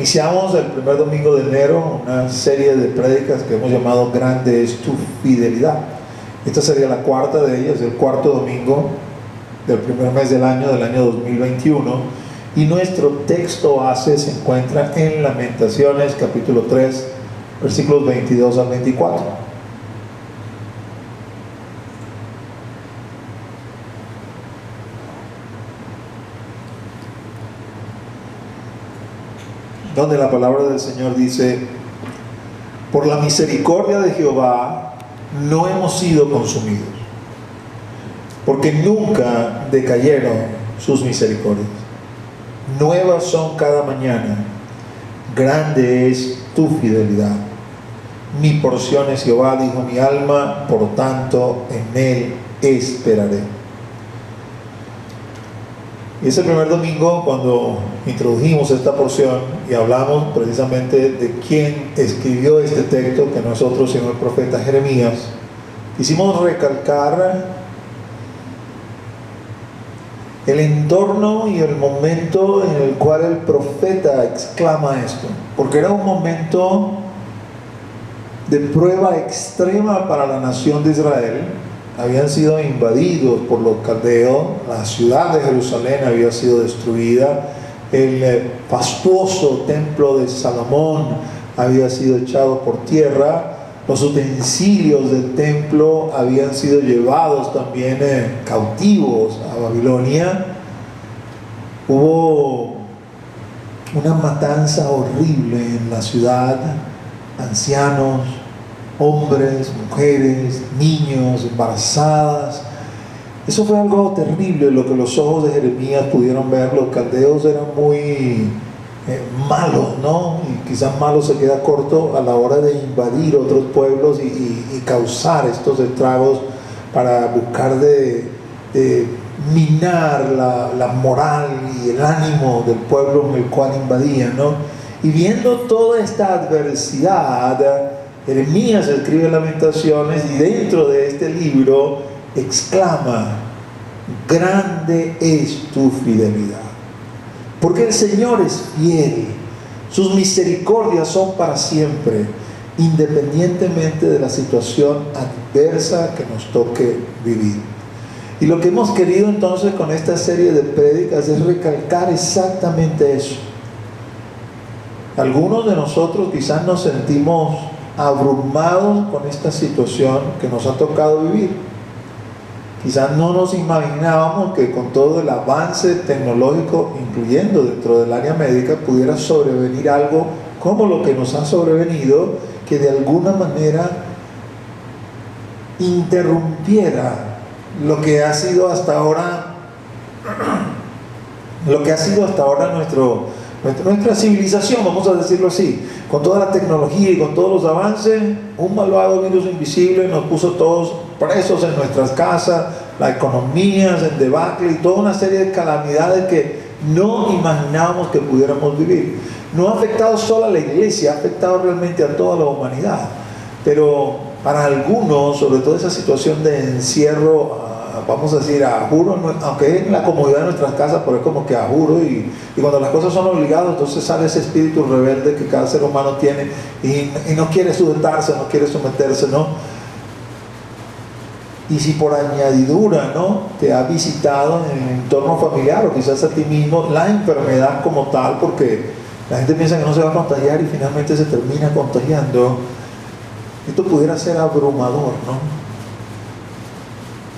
Iniciamos el primer domingo de enero una serie de prédicas que hemos llamado Grande es tu fidelidad. Esta sería la cuarta de ellas, el cuarto domingo del primer mes del año 2021. Y nuestro texto base se encuentra en Lamentaciones, capítulo 3, versículos 22 al 24. Donde la palabra del Señor dice: por la misericordia de Jehová no hemos sido consumidos, porque nunca decayeron sus misericordias. Nuevas son cada mañana, grande es tu fidelidad. Mi porción es Jehová, dijo mi alma, por tanto en él esperaré. Y ese primer domingo, cuando introdujimos esta porción y hablamos precisamente de quién escribió este texto, que no es otro sino el profeta Jeremías, quisimos recalcar el entorno y el momento en el cual el profeta exclama esto, porque era un momento de prueba extrema para la nación de Israel. Habían sido invadidos por los caldeos, la ciudad de Jerusalén había sido destruida, el fastuoso templo de Salomón había sido echado por tierra, los utensilios del templo habían sido llevados también cautivos a Babilonia. Hubo una matanza horrible en la ciudad, ancianos, hombres, mujeres, niños, embarazadas. Eso fue algo terrible, lo que los ojos de Jeremías pudieron ver. Los caldeos eran muy malos, ¿no? Y quizás malo se queda corto a la hora de invadir otros pueblos y causar estos estragos para buscar de minar la moral y el ánimo del pueblo en el cual invadían, ¿no? Y viendo toda esta adversidad, Jeremías escribe Lamentaciones y dentro de este libro exclama: grande es tu fidelidad. Porque el Señor es fiel, sus misericordias son para siempre, independientemente de la situación adversa que nos toque vivir. Y lo que hemos querido entonces con esta serie de prédicas es recalcar exactamente eso. Algunos de nosotros quizás nos sentimos abrumados con esta situación que nos ha tocado vivir. Quizás no nos imaginábamos que con todo el avance tecnológico, incluyendo dentro del área médica, pudiera sobrevenir algo como lo que nos ha sobrevenido, que de alguna manera interrumpiera lo que ha sido hasta ahora nuestra civilización, vamos a decirlo así. Con toda la tecnología y con todos los avances, un malvado virus invisible nos puso todos presos en nuestras casas, la economía en debacle y toda una serie de calamidades que no imaginábamos que pudiéramos vivir. No ha afectado solo a la iglesia, ha afectado realmente a toda la humanidad. Pero para algunos, sobre todo esa situación de encierro, vamos a decir, a juro, aunque es en la comodidad de nuestras casas, pero es como que a juro, y cuando las cosas son obligadas, entonces sale ese espíritu rebelde que cada ser humano tiene y no quiere sujetarse, no quiere someterse, ¿no? Y si por añadidura, ¿no?, te ha visitado en el entorno familiar o quizás a ti mismo la enfermedad como tal, porque la gente piensa que no se va a contagiar y finalmente se termina contagiando, esto pudiera ser abrumador, ¿no?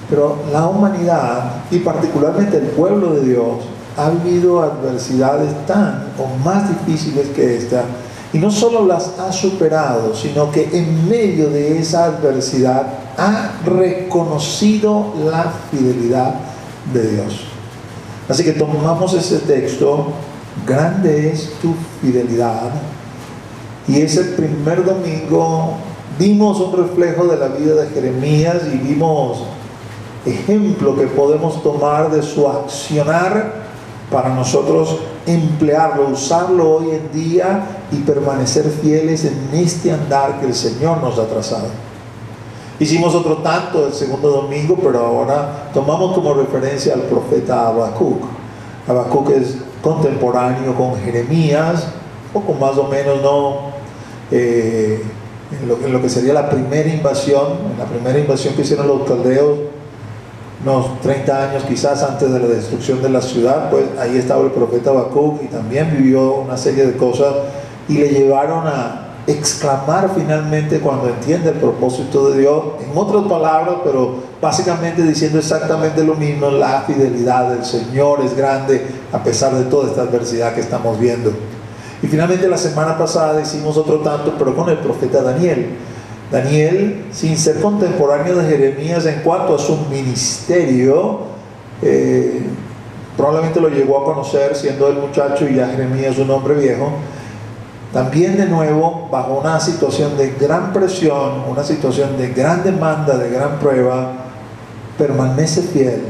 Pero la humanidad, y particularmente el pueblo de Dios, ha vivido adversidades tan o más difíciles que esta, y no solo las ha superado, sino que en medio de esa adversidad ha reconocido la fidelidad de Dios. Así que tomamos ese texto: grande es tu fidelidad, y ese primer domingo vimos un reflejo de la vida de Jeremías y vimos ejemplo que podemos tomar de su accionar para nosotros emplearlo, usarlo hoy en día y permanecer fieles en este andar que el Señor nos ha trazado. Hicimos otro tanto el segundo domingo, pero ahora tomamos como referencia al profeta Habacuc. Habacuc es contemporáneo con Jeremías, poco más o menos, ¿no? En lo que sería la primera invasión que hicieron los caldeos, unos 30 años quizás antes de la destrucción de la ciudad, pues ahí estaba el profeta Habacuc y también vivió una serie de cosas y le llevaron a exclamar finalmente cuando entiende el propósito de Dios, en otras palabras, pero básicamente diciendo exactamente lo mismo: la fidelidad del Señor es grande a pesar de toda esta adversidad que estamos viendo. Y finalmente la semana pasada hicimos otro tanto, pero con el profeta Daniel. Daniel, sin ser contemporáneo de Jeremías en cuanto a su ministerio, probablemente lo llegó a conocer siendo el muchacho y ya Jeremías un hombre viejo. También de nuevo, bajo una situación de gran presión, una situación de gran demanda, de gran prueba, permanece fiel,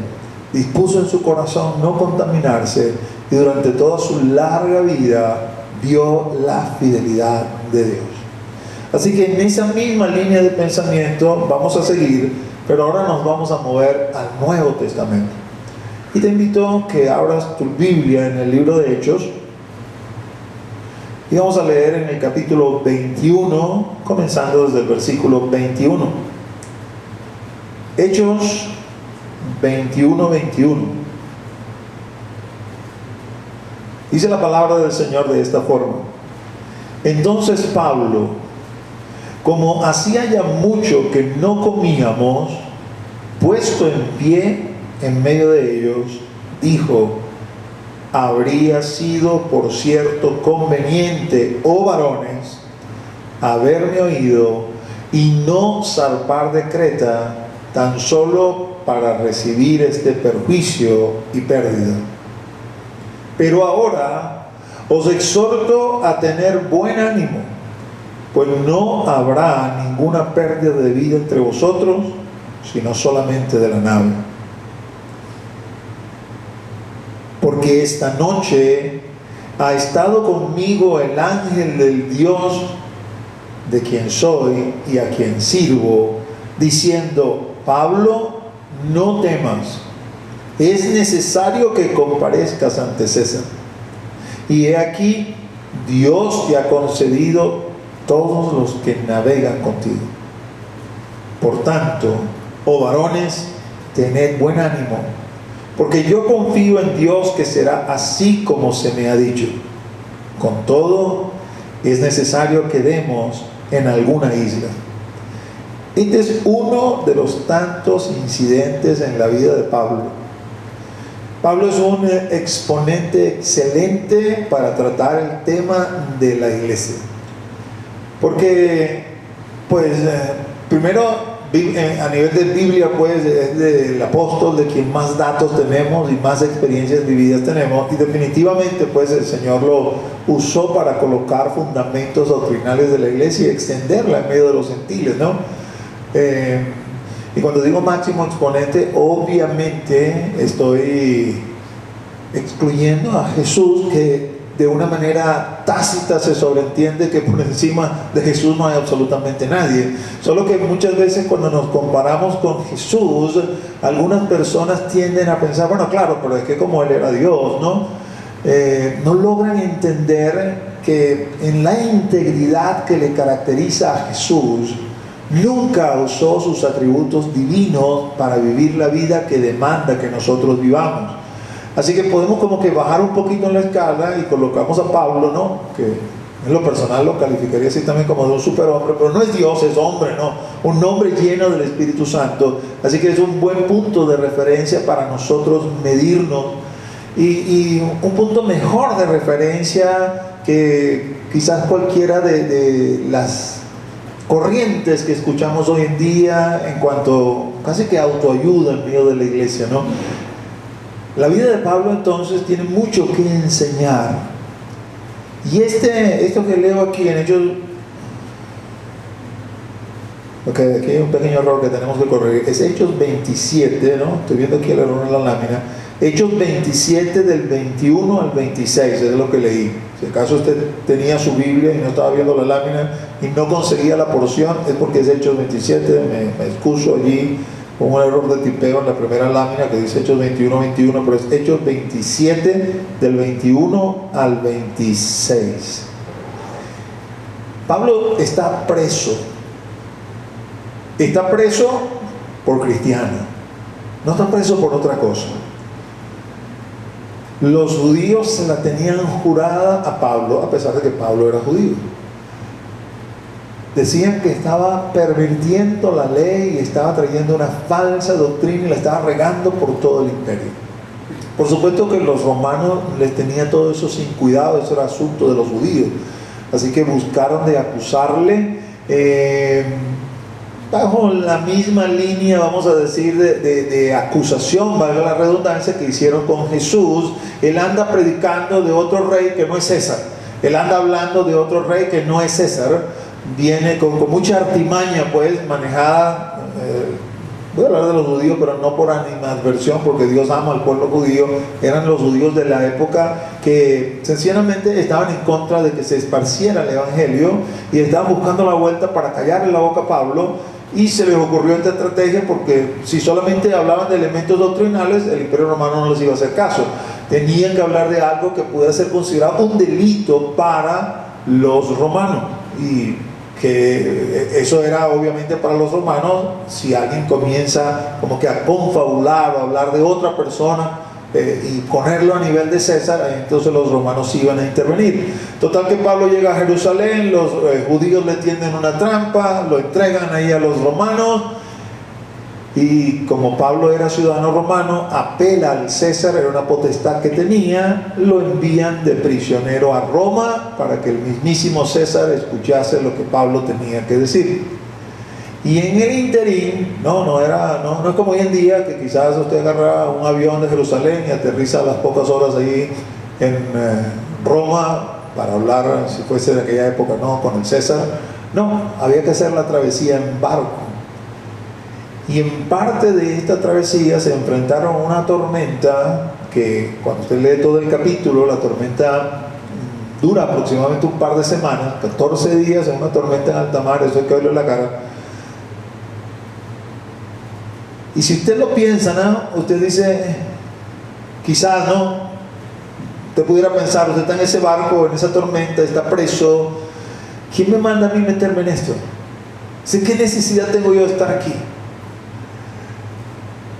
dispuso en su corazón no contaminarse y durante toda su larga vida vio la fidelidad de Dios. Así que en esa misma línea de pensamiento vamos a seguir, pero ahora nos vamos a mover al Nuevo Testamento. Y te invito a que abras tu Biblia en el libro de Hechos. Y vamos a leer en el capítulo 21, comenzando desde el versículo 21. Hechos 21. Dice la palabra del Señor de esta forma: entonces Pablo, como hacía ya mucho que no comíamos, puesto en pie en medio de ellos, dijo: habría sido por cierto conveniente, oh varones, haberme oído y no zarpar de Creta, tan solo para recibir este perjuicio y pérdida. Pero ahora os exhorto a tener buen ánimo, pues no habrá ninguna pérdida de vida entre vosotros, sino solamente de la nave. Porque esta noche ha estado conmigo el ángel del Dios de quien soy y a quien sirvo, diciendo: Pablo, no temas, es necesario que comparezcas ante César. Y he aquí, Dios te ha concedido todos los que navegan contigo. Por tanto, oh varones, tened buen ánimo, porque yo confío en Dios que será así como se me ha dicho. Con todo, es necesario que demos en alguna isla. Este es uno de los tantos incidentes en la vida de Pablo. Pablo es un exponente excelente para tratar el tema de la iglesia. Porque, primero, a nivel de Biblia, pues es del apóstol de quien más datos tenemos y más experiencias vividas tenemos, y definitivamente pues el Señor lo usó para colocar fundamentos doctrinales de la iglesia y extenderla en medio de los gentiles, ¿no? Y cuando digo máximo exponente, obviamente estoy excluyendo a Jesús, que de una manera tácita se sobreentiende que por encima de Jesús no hay absolutamente nadie. Solo que muchas veces cuando nos comparamos con Jesús, algunas personas tienden a pensar: bueno, claro, pero es que como Él era Dios, ¿no? No logran entender que en la integridad que le caracteriza a Jesús, nunca usó sus atributos divinos para vivir la vida que demanda que nosotros vivamos. Así que podemos como que bajar un poquito en la escala y colocamos a Pablo, ¿no? Que en lo personal lo calificaría así también como de un superhombre, pero no es Dios, es hombre, ¿no? Un hombre lleno del Espíritu Santo. Así que es un buen punto de referencia para nosotros medirnos, y un punto mejor de referencia que quizás cualquiera de las corrientes que escuchamos hoy en día en cuanto casi que autoayuda en medio de la iglesia, ¿no? La vida de Pablo entonces tiene mucho que enseñar. Y esto que leo aquí en Hechos, aquí hay un pequeño error que tenemos que corregir, es Hechos 27, ¿no? Estoy viendo aquí el error en la lámina. Hechos 27 del 21 al 26, es lo que leí. Si acaso usted tenía su Biblia y no estaba viendo la lámina y no conseguía la porción, es porque es Hechos 27, me excuso allí con un error de tipeo en la primera lámina que dice Hechos 21, pero es Hechos 27 del 21 al 26. Pablo está preso. Está preso por cristiano. No está preso por otra cosa. Los judíos se la tenían jurada a Pablo, a pesar de que Pablo era judío. Decían que estaba pervirtiendo la ley y estaba trayendo una falsa doctrina y la estaba regando por todo el imperio. Por supuesto que los romanos les tenía todo eso sin cuidado, eso era asunto de los judíos. Así que buscaron de acusarle bajo la misma línea, vamos a decir, de acusación, valga la redundancia, que hicieron con Jesús. Él anda predicando de otro rey que no es César. Él anda hablando de otro rey que no es César. Viene con mucha artimaña, pues, manejada. Voy a hablar de los judíos, pero no por animadversión, porque Dios ama al pueblo judío. Eran los judíos de la época que sencillamente estaban en contra de que se esparciera el evangelio y estaban buscando la vuelta para callarle la boca a Pablo. Y se les ocurrió esta estrategia porque si solamente hablaban de elementos doctrinales, el imperio romano no les iba a hacer caso. Tenían que hablar de algo que pudiera ser considerado un delito para los romanos. Y que eso era obviamente para los romanos. Si alguien comienza como que a confabular o a hablar de otra persona y ponerlo a nivel de César, entonces los romanos iban a intervenir. Total que Pablo llega a Jerusalén, los judíos le tienden una trampa, lo entregan ahí a los romanos, y como Pablo era ciudadano romano, apela al César, era una potestad que tenía, lo envían de prisionero a Roma para que el mismísimo César escuchase lo que Pablo tenía que decir. Y en el interín, no es como hoy en día, que quizás usted agarra un avión de Jerusalén y aterriza a las pocas horas ahí en Roma para hablar, si fuese de aquella época, con el César. No, había que hacer la travesía en barco. Y en parte de esta travesía se enfrentaron a una tormenta que, cuando usted lee todo el capítulo, la tormenta dura aproximadamente un par de semanas, 14 días en una tormenta en alta mar, eso hay que verlo en la cara. Y si usted lo piensa, ¿no? Usted dice, quizás, ¿no? Usted pudiera pensar, usted está en ese barco, en esa tormenta, está preso. ¿Quién me manda a mí meterme en esto? ¿Qué necesidad tengo yo de estar aquí?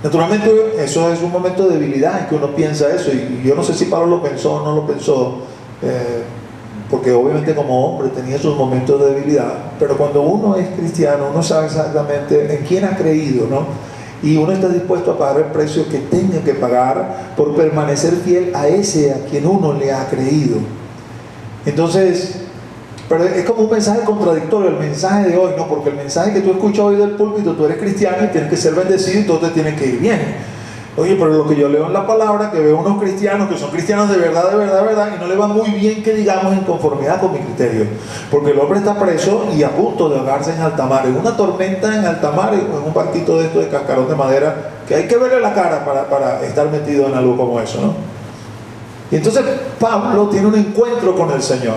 Naturalmente, eso es un momento de debilidad en que uno piensa eso. Y yo no sé si Pablo lo pensó o no lo pensó, porque obviamente como hombre tenía sus momentos de debilidad. Pero cuando uno es cristiano, uno sabe exactamente en quién ha creído, ¿no? Y uno está dispuesto a pagar el precio que tenga que pagar por permanecer fiel a ese a quien uno le ha creído. Entonces, pero es como un mensaje contradictorio el mensaje de hoy, ¿no? Porque el mensaje que tú escuchas hoy del púlpito, tú eres cristiano y tienes que ser bendecido y todo te tiene que ir bien. Oye, pero lo que yo leo en la palabra, que veo unos cristianos que son cristianos de verdad, y no le va muy bien, que digamos, en conformidad con mi criterio. Porque el hombre está preso y a punto de ahogarse en alta mar, en una tormenta en alta mar, en un barquito de esto de cascarón de madera, que hay que verle la cara para estar metido en algo como eso, ¿no? Y entonces Pablo tiene un encuentro con el Señor,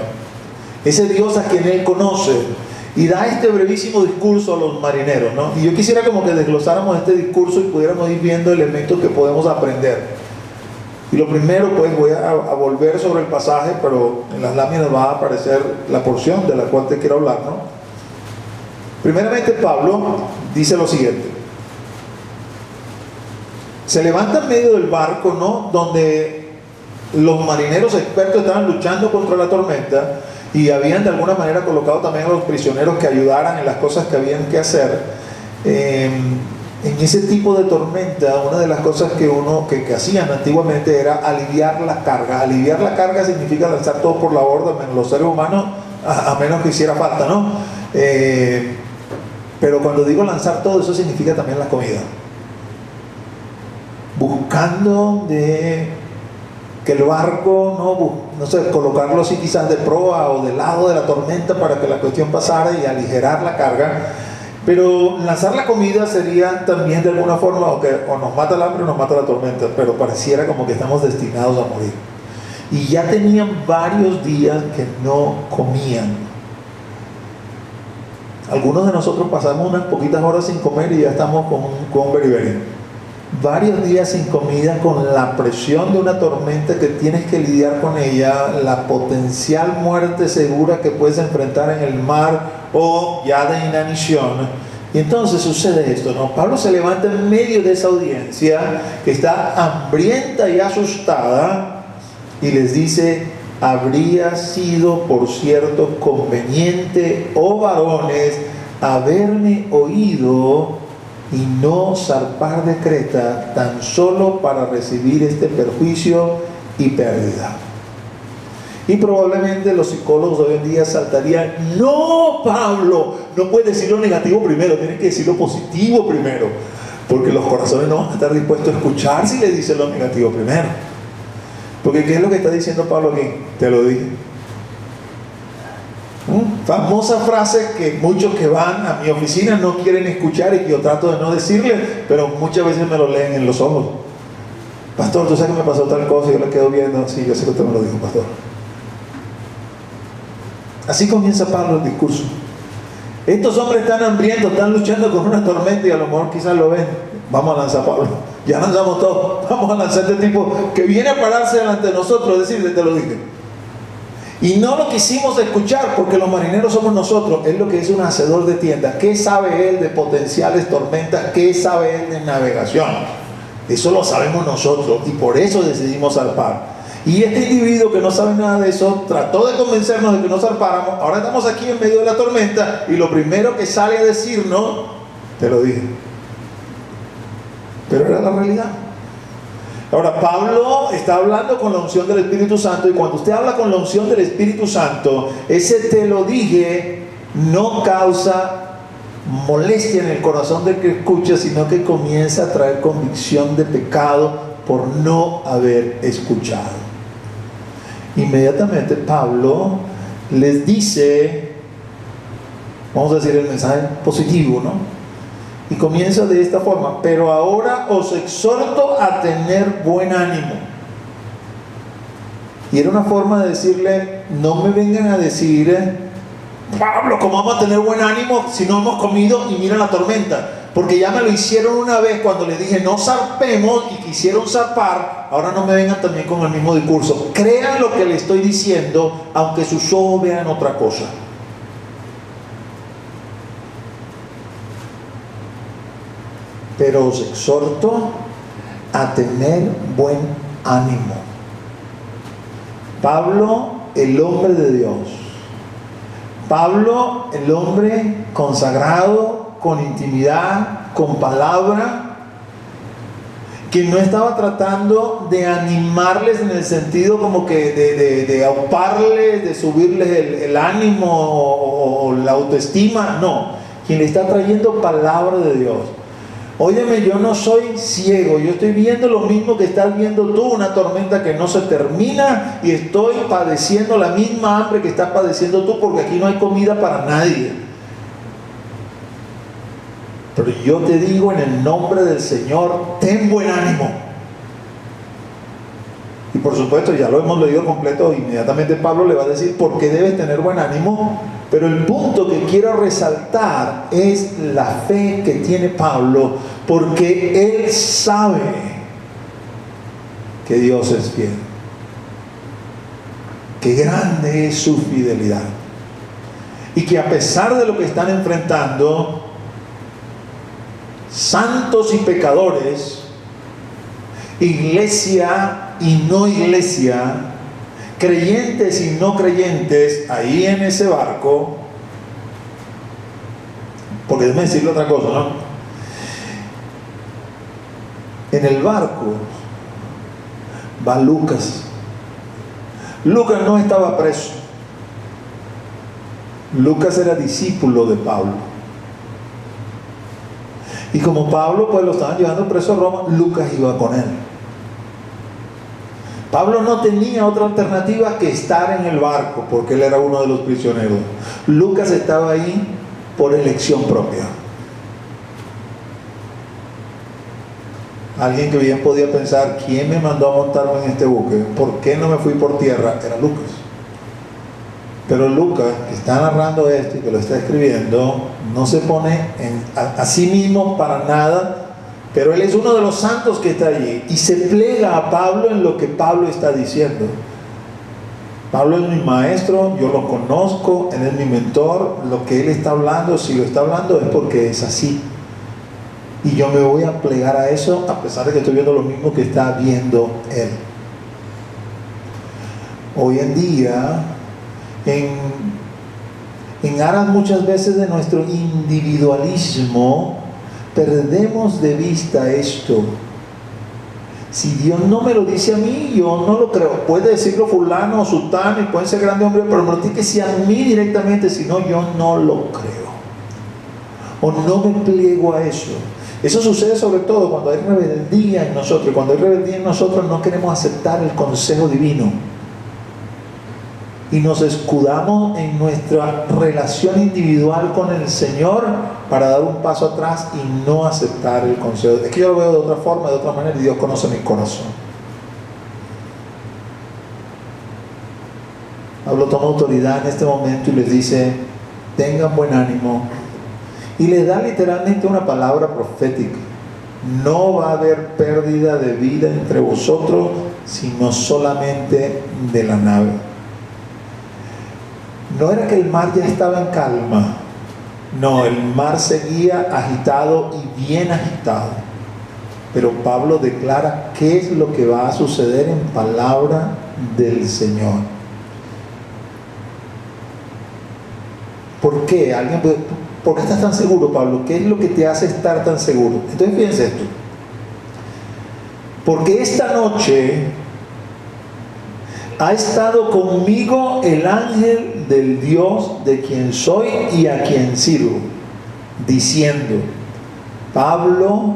ese Dios a quien él conoce, y da este brevísimo discurso a los marineros, ¿no? Y yo quisiera como que desglosáramos este discurso y pudiéramos ir viendo elementos que podemos aprender. Y lo primero, pues voy a volver sobre el pasaje, pero en las láminas va a aparecer la porción de la cual te quiero hablar, ¿no? Primeramente, Pablo dice lo siguiente: se levanta en medio del barco, ¿no?, donde los marineros expertos estaban luchando contra la tormenta, y habían de alguna manera colocado también a los prisioneros que ayudaran en las cosas que habían que hacer. En ese tipo de tormenta, una de las cosas que hacían antiguamente era aliviar la carga. Aliviar la carga significa lanzar todo por la borda, menos los seres humanos, a menos que hiciera falta, ¿no? Pero cuando digo lanzar todo, eso significa también la comida. Buscando que el barco, no sé, colocarlo así quizás de proa o de lado de la tormenta para que la cuestión pasara y aligerar la carga. Pero lanzar la comida sería también de alguna forma o nos mata el hambre o nos mata la tormenta, pero pareciera como que estamos destinados a morir. Y ya tenían varios días que no comían. Algunos de nosotros pasamos unas poquitas horas sin comer y ya estamos con un beriberi. varios días sin comida, con la presión de una tormenta que tienes que lidiar con ella, la potencial muerte segura que puedes enfrentar en el mar o ya de inanición. Y entonces sucede esto, ¿no? Pablo se levanta en medio de esa audiencia que está hambrienta y asustada y les dice: habría sido, por cierto, conveniente, oh varones, haberme oído y no zarpar de Creta, tan solo para recibir este perjuicio y pérdida. Y probablemente los psicólogos de hoy en día saltarían: no, Pablo, no puedes decir lo negativo primero, tienes que decir lo positivo primero, porque los corazones no van a estar dispuestos a escuchar si le dices lo negativo primero. Porque ¿qué es lo que está diciendo Pablo aquí? Te lo dije. Famosa frase que muchos que van a mi oficina no quieren escuchar y que yo trato de no decirle, pero muchas veces me lo leen en los ojos. Pastor, ¿tú sabes que me pasó tal cosa? Y yo le quedo viendo. Sí, yo sé que usted me lo dijo, pastor. Así comienza Pablo el discurso. Estos hombres están hambrientos, están luchando con una tormenta y a lo mejor quizás lo ven. Vamos a lanzar a Pablo. Ya lanzamos todo. Vamos a lanzar a este tipo que viene a pararse delante de nosotros, decirle: te lo dije. Y no lo quisimos escuchar porque los marineros somos nosotros. Es lo que es un hacedor de tiendas. ¿Qué sabe él de potenciales tormentas? ¿Qué sabe él de navegación? Eso lo sabemos nosotros y por eso decidimos zarpar. Y este individuo que no sabe nada de eso trató de convencernos de que no zarpáramos. Ahora estamos aquí en medio de la tormenta y lo primero que sale a decirnos: te lo dije. Pero era la realidad. Ahora, Pablo está hablando con la unción del Espíritu Santo, y cuando usted habla con la unción del Espíritu Santo, ese te lo dije no causa molestia en el corazón del que escucha, sino que comienza a traer convicción de pecado por no haber escuchado. Inmediatamente Pablo les dice, vamos a decir el mensaje positivo, ¿no? Y comienza de esta forma: pero ahora os exhorto a tener buen ánimo. Y era una forma de decirle: no me vengan a decir, Pablo, ¿cómo vamos a tener buen ánimo si no hemos comido y mira la tormenta? Porque ya me lo hicieron una vez cuando les dije no zarpemos y quisieron zarpar. Ahora no me vengan también con el mismo discurso. Crean lo que les estoy diciendo, aunque sus ojos vean otra cosa. Pero os exhorto a tener buen ánimo. Pablo, el hombre de Dios. Pablo, el hombre consagrado, con intimidad, con palabra, que no estaba tratando de animarles en el sentido como que de auparles, de subirles el ánimo o la autoestima. No, quien le está trayendo palabra de Dios. Óyeme, yo no soy ciego, yo estoy viendo lo mismo que estás viendo tú, una tormenta que no se termina, y estoy padeciendo la misma hambre que estás padeciendo tú, porque aquí no hay comida para nadie. Pero yo te digo en el nombre del Señor, ten buen ánimo. Y por supuesto, ya lo hemos leído completo, inmediatamente Pablo le va a decir por qué debes tener buen ánimo. Pero el punto que quiero resaltar es la fe que tiene Pablo, porque él sabe que Dios es fiel. Qué grande es su fidelidad. Y que a pesar de lo que están enfrentando, santos y pecadores, iglesia y no iglesia, creyentes y no creyentes, ahí en ese barco, porque déjame decirle otra cosa, ¿no? En el barco va Lucas. Lucas no estaba preso. Lucas era discípulo de Pablo. Y como Pablo pues lo estaban llevando preso a Roma, Lucas iba con él. Pablo no tenía otra alternativa que estar en el barco, porque él era uno de los prisioneros. Lucas estaba ahí por elección propia. Alguien que bien podía pensar: ¿quién me mandó a montarme en este buque? ¿Por qué no me fui por tierra? Era Lucas. Pero Lucas, que está narrando esto y que lo está escribiendo, no se pone a sí mismo para nada Pero Él es uno de los santos que está allí y se plega a Pablo en lo que Pablo está diciendo. Pablo es mi maestro, yo lo conozco, Él es mi mentor. Lo que Él está hablando, si lo está hablando es porque es así. Y yo me voy a plegar a eso a pesar de que estoy viendo lo mismo que está viendo Él. Hoy en día, en aras muchas veces de nuestro individualismo, perdemos de vista esto. Si Dios no me lo dice a mí, yo no lo creo. Puede decirlo fulano o sultano y pueden ser grandes hombres, pero me lo tiene que decir a mí directamente, si no, yo no lo creo. O no me pliego a eso. Eso sucede sobre todo cuando hay rebeldía en nosotros. Y cuando hay rebeldía en nosotros no queremos aceptar el consejo divino. Y nos escudamos en nuestra relación individual con el Señor para dar un paso atrás y no aceptar el consejo. Es que yo lo veo de otra forma, de otra manera, y Dios conoce mi corazón. Pablo toma autoridad en este momento y les dice: tengan buen ánimo. Y les da literalmente una palabra profética: no va a haber pérdida de vida entre vosotros, sino solamente de la nave. No era que el mar ya estaba en calma, no, el mar seguía agitado y bien agitado. Pero Pablo declara qué es lo que va a suceder en palabra del Señor. ¿Por qué? ¿Por qué estás tan seguro, Pablo? ¿Qué es lo que te hace estar tan seguro? Entonces fíjense esto. Porque esta noche ha estado conmigo el ángel del Dios de quien soy y a quien sirvo, diciendo: Pablo,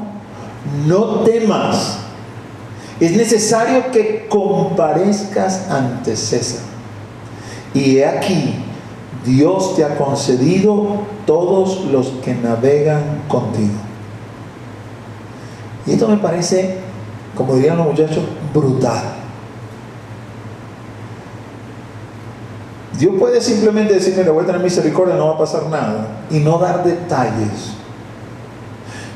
no temas, es necesario que comparezcas ante César. Y he aquí, Dios te ha concedido todos los que navegan contigo. Y esto me parece, como dirían los muchachos, brutal. Dios puede simplemente decir: mira, voy a tener misericordia, no va a pasar nada, y no dar detalles.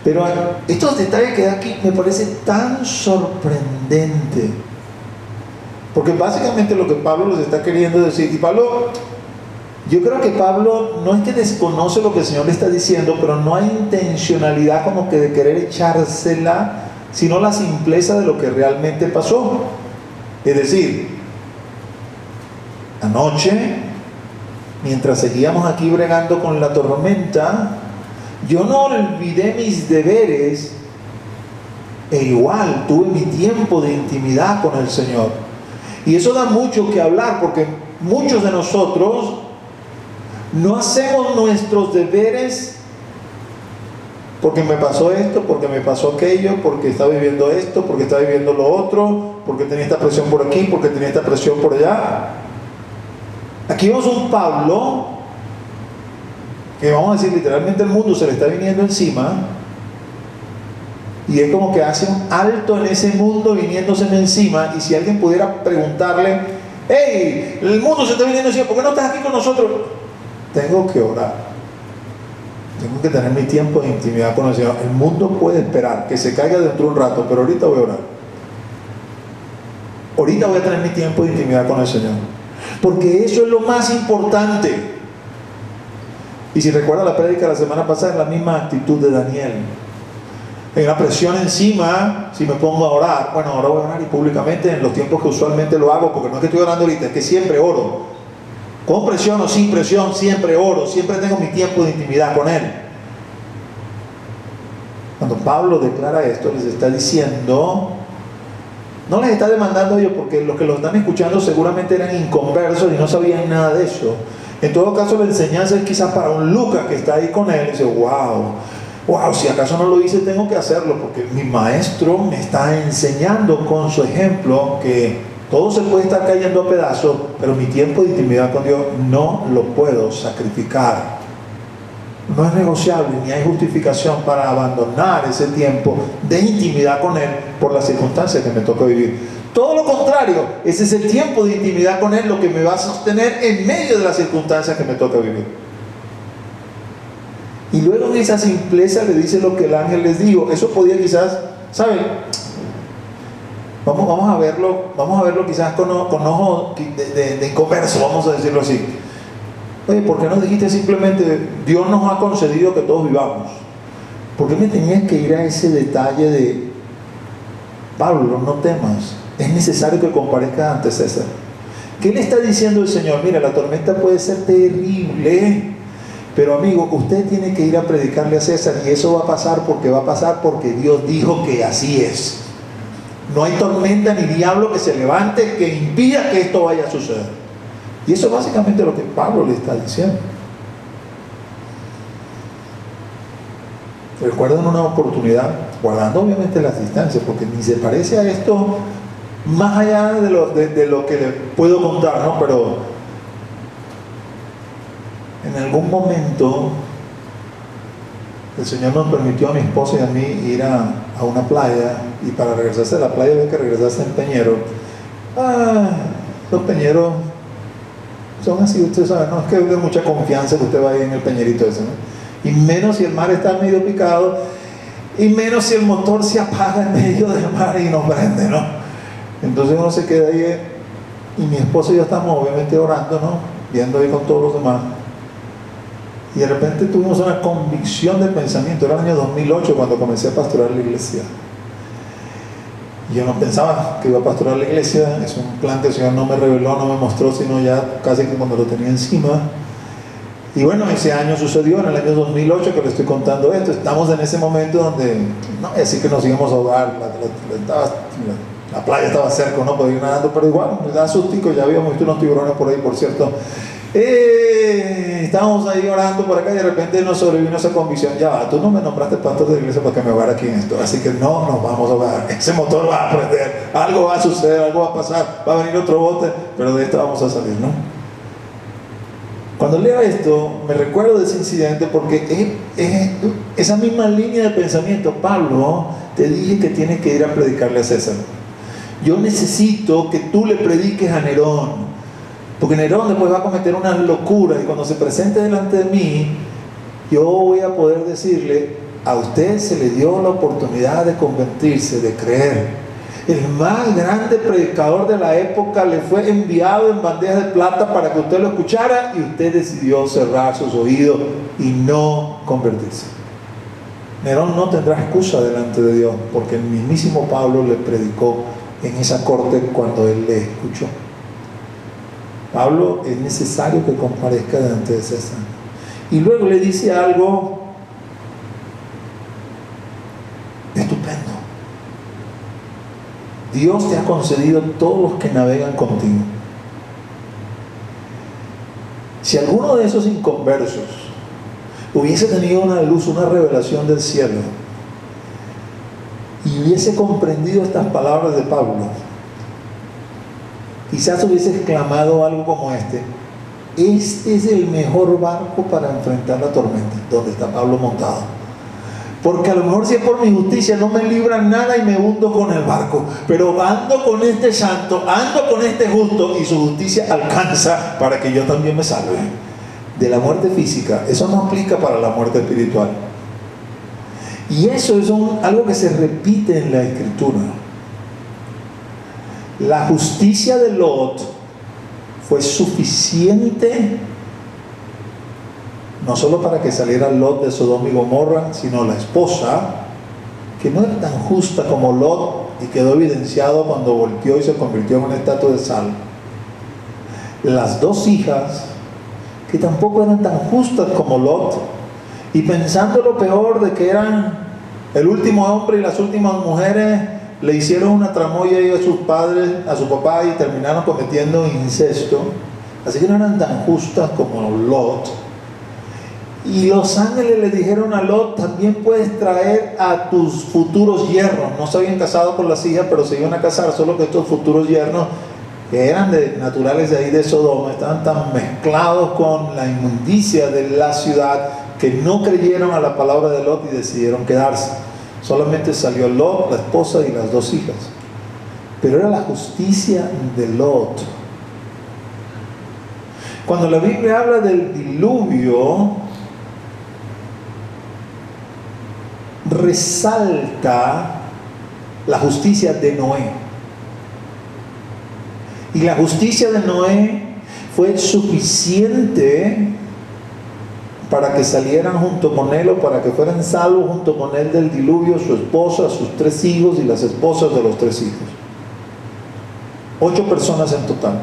Pero estos detalles que da aquí me parece tan sorprendente, porque básicamente lo que Pablo les está queriendo decir, y Pablo, yo creo que Pablo no es que desconoce lo que el Señor le está diciendo, pero no hay intencionalidad como que de querer echársela, sino la simpleza de lo que realmente pasó. Es decir, anoche, mientras seguíamos aquí bregando con la tormenta, yo no olvidé mis deberes e igual tuve mi tiempo de intimidad con el Señor. Y eso da mucho que hablar, porque muchos de nosotros no hacemos nuestros deberes porque me pasó esto, porque me pasó aquello, porque estaba viviendo esto, porque estaba viviendo lo otro, porque tenía esta presión por aquí, porque tenía esta presión por allá. Aquí vemos un Pablo que, vamos a decir, literalmente el mundo se le está viniendo encima, y es como que hace un alto en ese mundo viniéndoseme encima. Y si alguien pudiera preguntarle: hey, el mundo se está viniendo encima, ¿por qué no estás aquí con nosotros? Tengo que orar, tengo que tener mi tiempo de intimidad con el Señor. El mundo puede esperar que se caiga dentro de un rato, pero ahorita voy a orar. Ahorita voy a tener mi tiempo de intimidad con el Señor, porque eso es lo más importante. Y si recuerda la prédica de la semana pasada, es la misma actitud de Daniel. Hay una presión encima. Si me pongo a orar, bueno, ahora voy a orar y públicamente en los tiempos que usualmente lo hago, porque no es que estoy orando ahorita, es que siempre oro. Con presión o sin presión, siempre oro, siempre tengo mi tiempo de intimidad con Él. Cuando Pablo declara esto, les está diciendo, no les está demandando a ellos, porque los que lo están escuchando seguramente eran inconversos y no sabían nada de eso. En todo caso, la enseñanza es quizás para un Lucas que está ahí con él y dice: wow, si acaso no lo hice, tengo que hacerlo, porque mi maestro me está enseñando con su ejemplo que todo se puede estar cayendo a pedazos, pero mi tiempo de intimidad con Dios no lo puedo sacrificar. No es negociable, ni hay justificación para abandonar ese tiempo de intimidad con Él por las circunstancias que me toca vivir. Todo lo contrario, ese es el tiempo de intimidad con Él lo que me va a sostener en medio de las circunstancias que me toca vivir. Y luego en esa simpleza le dice lo que el ángel les dijo. Eso podía quizás, ¿saben? Vamos a verlo quizás con ojos de inconverso, vamos a decirlo así. Oye, ¿por qué no dijiste simplemente, Dios nos ha concedido que todos vivamos? ¿Por qué me tenías que ir a ese detalle de, Pablo, no temas, es necesario que comparezcas ante César? ¿Qué le está diciendo el Señor? Mira, la tormenta puede ser terrible, pero amigo, usted tiene que ir a predicarle a César, y eso va a pasar porque Dios dijo que así es. No hay tormenta ni diablo que se levante que impida que esto vaya a suceder. Y eso es básicamente lo que Pablo le está diciendo. Recuerden una oportunidad, guardando obviamente las distancias, porque ni se parece a esto, más allá de lo que le puedo contar, ¿no? Pero en algún momento el Señor nos permitió a mi esposa y a mí ir a una playa, y para regresarse a la playa había que regresarse en Peñero. Los Peñeros son así, usted sabe, no es que de mucha confianza que usted va ahí en el Peñerito ese, ¿no? Y menos si el mar está medio picado, y menos si el motor se apaga en medio del mar y nos prende, ¿no? Entonces uno se queda ahí, y mi esposa y yo estamos obviamente orando, ¿no? Viendo ahí con todos los demás. Y de repente tuvimos una convicción de pensamiento. Era el año 2008 cuando comencé a pastorar la iglesia. Y yo no pensaba que iba a pastorar la iglesia. Es un plan que el Señor no me reveló, no me mostró, sino ya casi que cuando lo tenía encima. Y bueno, ese año sucedió, en el año 2008 que le estoy contando esto. Estamos en ese momento donde, no es así que nos íbamos a ahogar, la playa estaba cerca, no podía ir nadando, pero igual, me da sustico. Ya habíamos visto unos tiburones por ahí, por cierto. Estábamos ahí orando por acá, y de repente nos sobrevino esa convicción: ya va, tú no me nombraste pastor de la iglesia para que me ahogara aquí en esto, así que no nos vamos a ahogar, ese motor va a prender, algo va a suceder, algo va a pasar, va a venir otro bote, pero de esto vamos a salir, ¿no? Cuando leo esto, me recuerdo de ese incidente, porque es esa misma línea de pensamiento. Pablo, te dije que tienes que ir a predicarle a César. Yo necesito que tú le prediques a Nerón, porque Nerón después va a cometer una locura, y cuando se presente delante de mí, yo voy a poder decirle: a usted se le dio la oportunidad de convertirse, de creer. El más grande predicador de la época le fue enviado en bandeja de plata para que usted lo escuchara, y usted decidió cerrar sus oídos y no convertirse. Nerón no tendrá excusa delante de Dios, porque el mismísimo Pablo le predicó en esa corte cuando él le escuchó. Pablo es necesario que comparezca delante de César. Y luego le dice algo estupendo: Dios te ha concedido todos los que navegan contigo. Si alguno de esos inconversos hubiese tenido una luz, una revelación del cielo, y hubiese comprendido estas palabras de Pablo, quizás hubiese exclamado algo como este: este es el mejor barco para enfrentar la tormenta, donde está Pablo montado. Porque a lo mejor, si es por mi justicia, no me libran nada y me hundo con el barco, pero ando con este santo, ando con este justo, y su justicia alcanza para que yo también me salve de la muerte física. Eso no aplica para la muerte espiritual. Y eso es algo que se repite en la Escritura. La justicia de Lot fue suficiente, no solo para que saliera Lot de Sodoma y Gomorra, sino la esposa, que no era tan justa como Lot, y quedó evidenciado cuando volteó y se convirtió en una estatua de sal. Las dos hijas, que tampoco eran tan justas como Lot, y pensando lo peor de que eran el último hombre y las últimas mujeres, le hicieron una tramoya a sus padres, a su papá, y terminaron cometiendo incesto. Así que no eran tan justas como Lot. Y los ángeles le dijeron a Lot: también puedes traer a tus futuros yernos. No se habían casado con las hijas, pero se iban a casar, solo que estos futuros yernos, que eran naturales de ahí de Sodoma, estaban tan mezclados con la inmundicia de la ciudad, que no creyeron a la palabra de Lot y decidieron quedarse. Solamente salió Lot, la esposa y las dos hijas. Pero era la justicia de Lot. Cuando la Biblia habla del diluvio, resalta la justicia de Noé. Y la justicia de Noé fue suficiente para que salieran junto con él, o para que fueran salvos junto con él del diluvio, su esposa, sus 3 hijos y las esposas de los 3 hijos. 8 personas en total,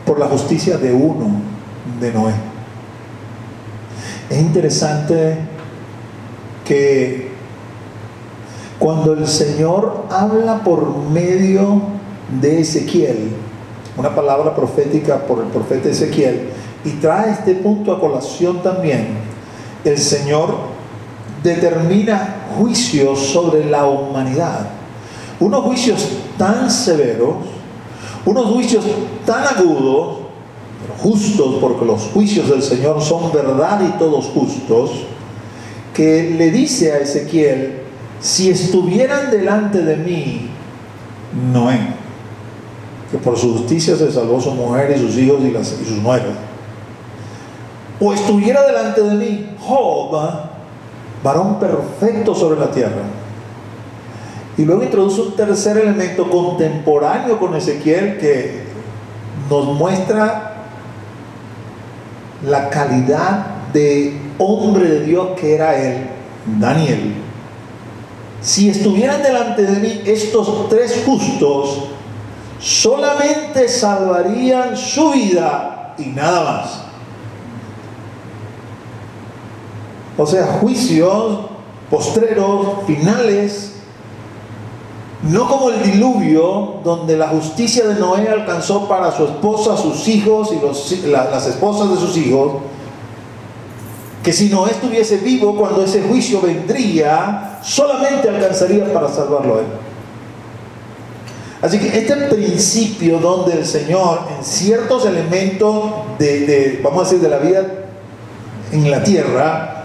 por la justicia de uno, de Noé. Es interesante que cuando el Señor habla por medio de Ezequiel, una palabra profética por el profeta Ezequiel, y trae este punto a colación también, el Señor determina juicios sobre la humanidad, unos juicios tan severos, unos juicios tan agudos, pero justos, porque los juicios del Señor son verdad y todos justos, que le dice a Ezequiel: si estuvieran delante de mí Noé, que por su justicia se salvó su mujer y sus hijos y sus nueras, o estuviera delante de mí Job, varón perfecto sobre la tierra. Y luego introduce un tercer elemento contemporáneo con Ezequiel, que nos muestra la calidad de hombre de Dios que era él, Daniel. Si estuvieran delante de mí estos 3 justos, solamente salvarían su vida y nada más. O sea, juicios postreros, finales, no como el diluvio, donde la justicia de Noé alcanzó para su esposa, sus hijos y las esposas de sus hijos, que si Noé estuviese vivo cuando ese juicio vendría, solamente alcanzaría para salvarlo a él. Así que este principio donde el Señor, en ciertos elementos vamos a decir, de la vida en la tierra,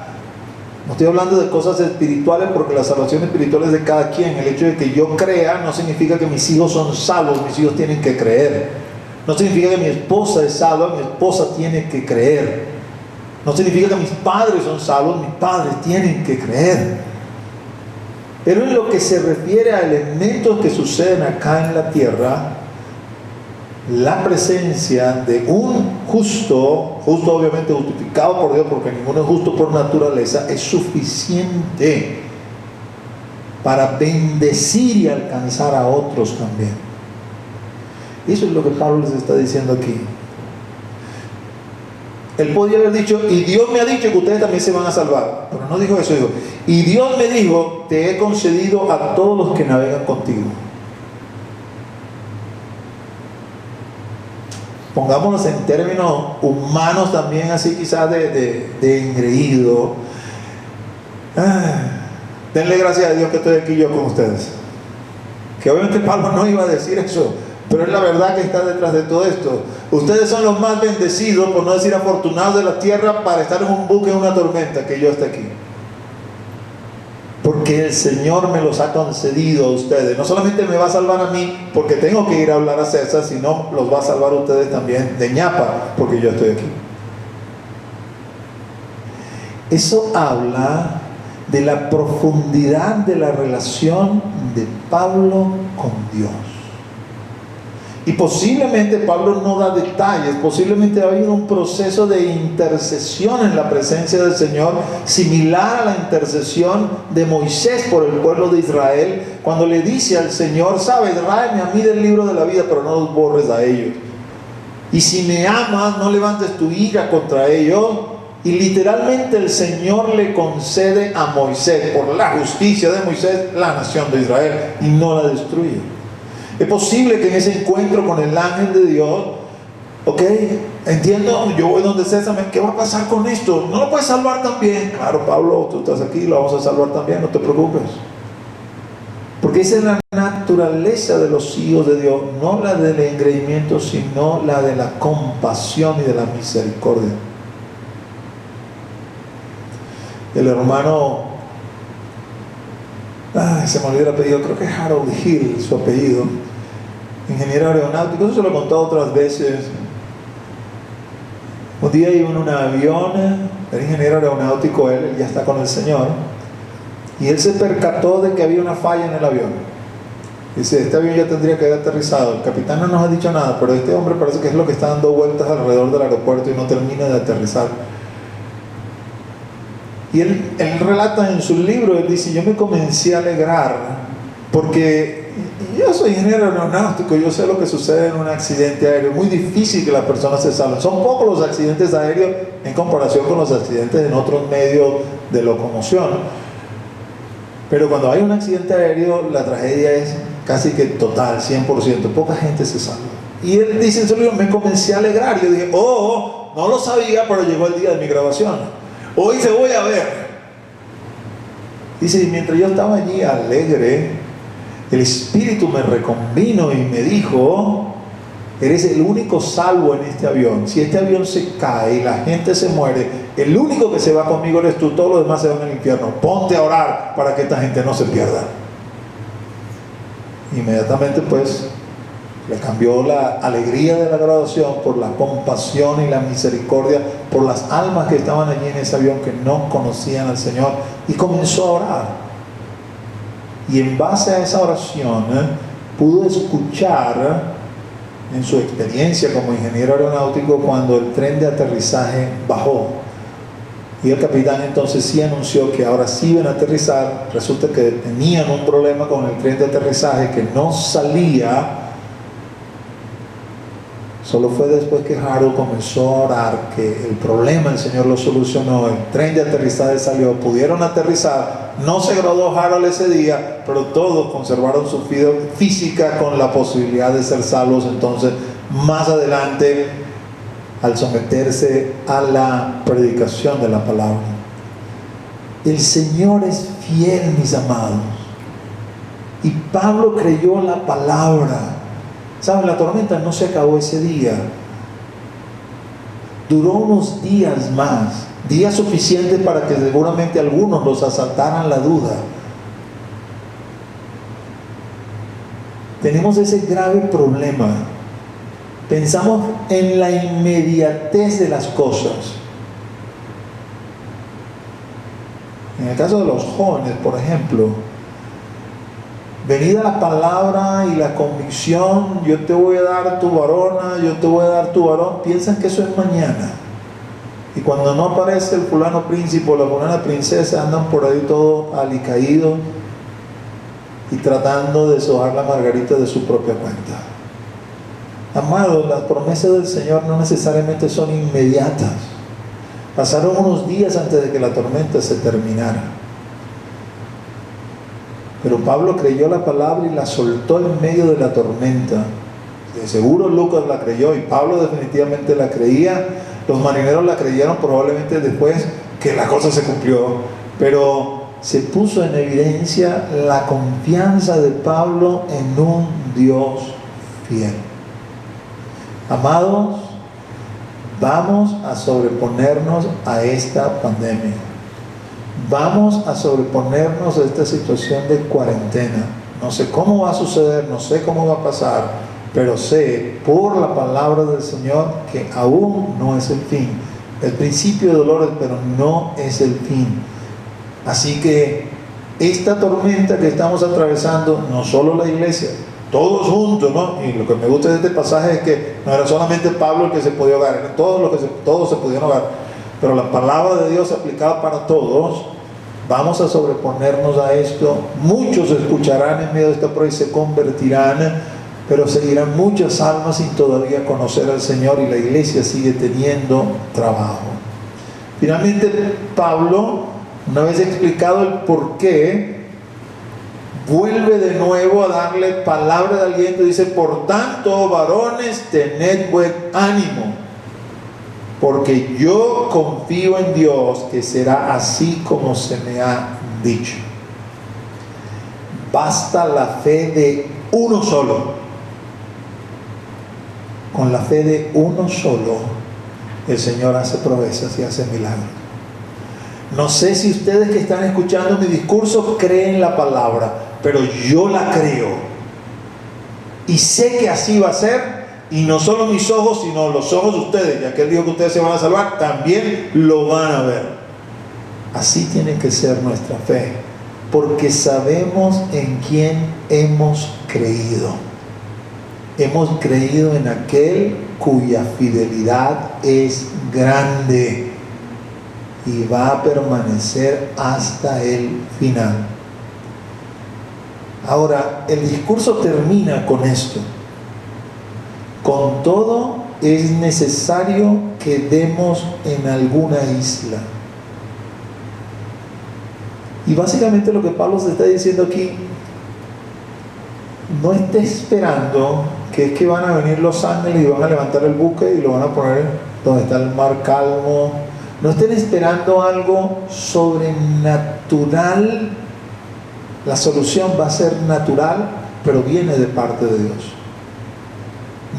no estoy hablando de cosas espirituales, porque la salvación espiritual es de cada quien. El hecho de que yo crea no significa que mis hijos son salvos, mis hijos tienen que creer. No significa que mi esposa es salva, mi esposa tiene que creer. No significa que mis padres son salvos, mis padres tienen que creer. Pero en lo que se refiere a elementos que suceden acá en la tierra, la presencia de un justo obviamente justificado por Dios, porque ninguno es justo por naturaleza, es suficiente para bendecir y alcanzar a otros también. Eso es lo que Pablo les está diciendo aquí. Él podía haber dicho: y Dios me ha dicho que ustedes también se van a salvar, pero no dijo eso. Dijo: y Dios me dijo, te he concedido a todos los que navegan contigo. Pongámonos en términos humanos también, así quizás de engreído. Denle gracias a Dios que estoy aquí yo con ustedes. Que obviamente Pablo no iba a decir eso, pero es la verdad que está detrás de todo esto. Ustedes son los más bendecidos, por no decir afortunados de la tierra, para estar en un buque en una tormenta, que yo esté aquí. Porque el Señor me los ha concedido a ustedes. No solamente me va a salvar a mí porque tengo que ir a hablar a César, sino los va a salvar a ustedes también de ñapa, porque yo estoy aquí. Eso habla de la profundidad de la relación de Pablo con Dios. Y posiblemente Pablo no da detalles, posiblemente ha habido un proceso de intercesión en la presencia del Señor, similar a la intercesión de Moisés por el pueblo de Israel, cuando le dice al Señor: sabes, ráeme a mí del libro de la vida, pero no los borres a ellos. Y si me amas, no levantes tu ira contra ellos. Y literalmente el Señor le concede a Moisés, por la justicia de Moisés, la nación de Israel, y no la destruye. Es posible que en ese encuentro con el ángel de Dios, entiendo, yo voy donde César, ¿qué va a pasar con esto? ¿No lo puedes salvar también? Claro, Pablo, tú estás aquí, lo vamos a salvar también, no te preocupes. Porque esa es la naturaleza de los hijos de Dios, no la del engreimiento, sino la de la compasión y de la misericordia. El hermano, se me olvidó el apellido, creo que es Harold Hill, su apellido, ingeniero aeronáutico, eso se lo he contado otras veces. Un día iba en un avión, era ingeniero aeronáutico, él ya está con el Señor, y él se percató de que había una falla en el avión. Dice, este avión ya tendría que haber aterrizado. El capitán no nos ha dicho nada, pero este hombre parece que es lo que está dando vueltas alrededor del aeropuerto y no termina de aterrizar. Y él relata en su libro, él dice, yo me comencé a alegrar porque yo soy ingeniero aeronáutico, yo sé lo que sucede en un accidente aéreo. Es muy difícil que las personas se salven. Son pocos los accidentes aéreos en comparación con los accidentes en otros medios de locomoción. Pero cuando hay un accidente aéreo, la tragedia es casi que total, 100%. Poca gente se salva. Y él dice en su libro, me comencé a alegrar. Yo dije, no lo sabía, pero llegó el día de mi grabación. Hoy te voy a ver. Dice, y mientras yo estaba allí alegre, el Espíritu me reconvino y me dijo, eres el único salvo en este avión. Si este avión se cae y la gente se muere, el único que se va conmigo eres tú, todos los demás se van al infierno. Ponte a orar para que esta gente no se pierda. Inmediatamente pues le cambió la alegría de la graduación por la compasión y la misericordia por las almas que estaban allí en ese avión que no conocían al Señor, y comenzó a orar. Y en base a esa oración pudo escuchar en su experiencia como ingeniero aeronáutico cuando el tren de aterrizaje bajó. Y el capitán entonces sí anunció que ahora sí iban a aterrizar. Resulta que tenían un problema con el tren de aterrizaje que no salía. Solo fue después que Harold comenzó a orar que el problema el Señor lo solucionó. El tren de aterrizaje salió, pudieron aterrizar. No se graduó Harold ese día, pero todos conservaron su vida física con la posibilidad de ser salvos. Entonces, más adelante, al someterse a la predicación de la palabra. El Señor es fiel, mis amados. Y Pablo creyó la palabra. ¿Saben? La tormenta no se acabó ese día. Duró unos días más. Días suficientes para que seguramente algunos los asaltaran la duda. Tenemos ese grave problema. Pensamos en la inmediatez de las cosas. En el caso de los jóvenes, por ejemplo, venida la palabra y la convicción, yo te voy a dar tu varona, yo te voy a dar tu varón, piensan que eso es mañana. Y cuando no aparece el fulano príncipe o la fulana princesa, andan por ahí todos alicaídos y tratando de deshojar la margarita de su propia cuenta. Amados, las promesas del Señor no necesariamente son inmediatas. Pasaron unos días antes de que la tormenta se terminara. Pero Pablo creyó la palabra y la soltó en medio de la tormenta. De seguro Lucas la creyó y Pablo definitivamente la creía. Los marineros la creyeron probablemente después que la cosa se cumplió. Pero se puso en evidencia la confianza de Pablo en un Dios fiel. Amados, vamos a sobreponernos a esta pandemia. Vamos a sobreponernos a esta situación de cuarentena. No sé cómo va a suceder, no sé cómo va a pasar, pero sé por la palabra del Señor que aún no es el fin. El principio de dolores, pero no es el fin. Así que esta tormenta que estamos atravesando, no solo la iglesia, todos juntos, ¿no? Y lo que me gusta de este pasaje es que no era solamente Pablo el que se podía ahogar, eran todos se podían ahogar, pero la palabra de Dios aplicada para todos. Vamos a sobreponernos a esto. Muchos escucharán en medio de esta prueba y se convertirán, pero seguirán muchas almas sin todavía conocer al Señor, y la iglesia sigue teniendo trabajo. Finalmente, Pablo, una vez explicado el por qué, vuelve de nuevo a darle palabra de aliento. Dice: por tanto, varones, tened buen ánimo, porque yo confío en Dios que será así como se me ha dicho. Basta la fe de uno solo. Con la fe de uno solo, el Señor hace proezas y hace milagros. No sé si ustedes que están escuchando mi discurso creen la palabra, pero yo la creo. Y sé que así va a ser. Y no solo mis ojos, sino los ojos de ustedes, ya que Él dijo que ustedes se van a salvar, también lo van a ver. Así tiene que ser nuestra fe. porque sabemos en quién hemos creído. Hemos creído en aquel cuya fidelidad es grande y va a permanecer hasta el final. Ahora, el discurso termina con esto: con todo es necesario que demos en alguna isla. Y básicamente lo que Pablo se está diciendo aquí: no esté esperando que es que van a venir los ángeles y van a levantar el buque y lo van a poner donde está el mar calmo. No estén esperando algo sobrenatural. La solución va a ser natural, pero viene de parte de Dios.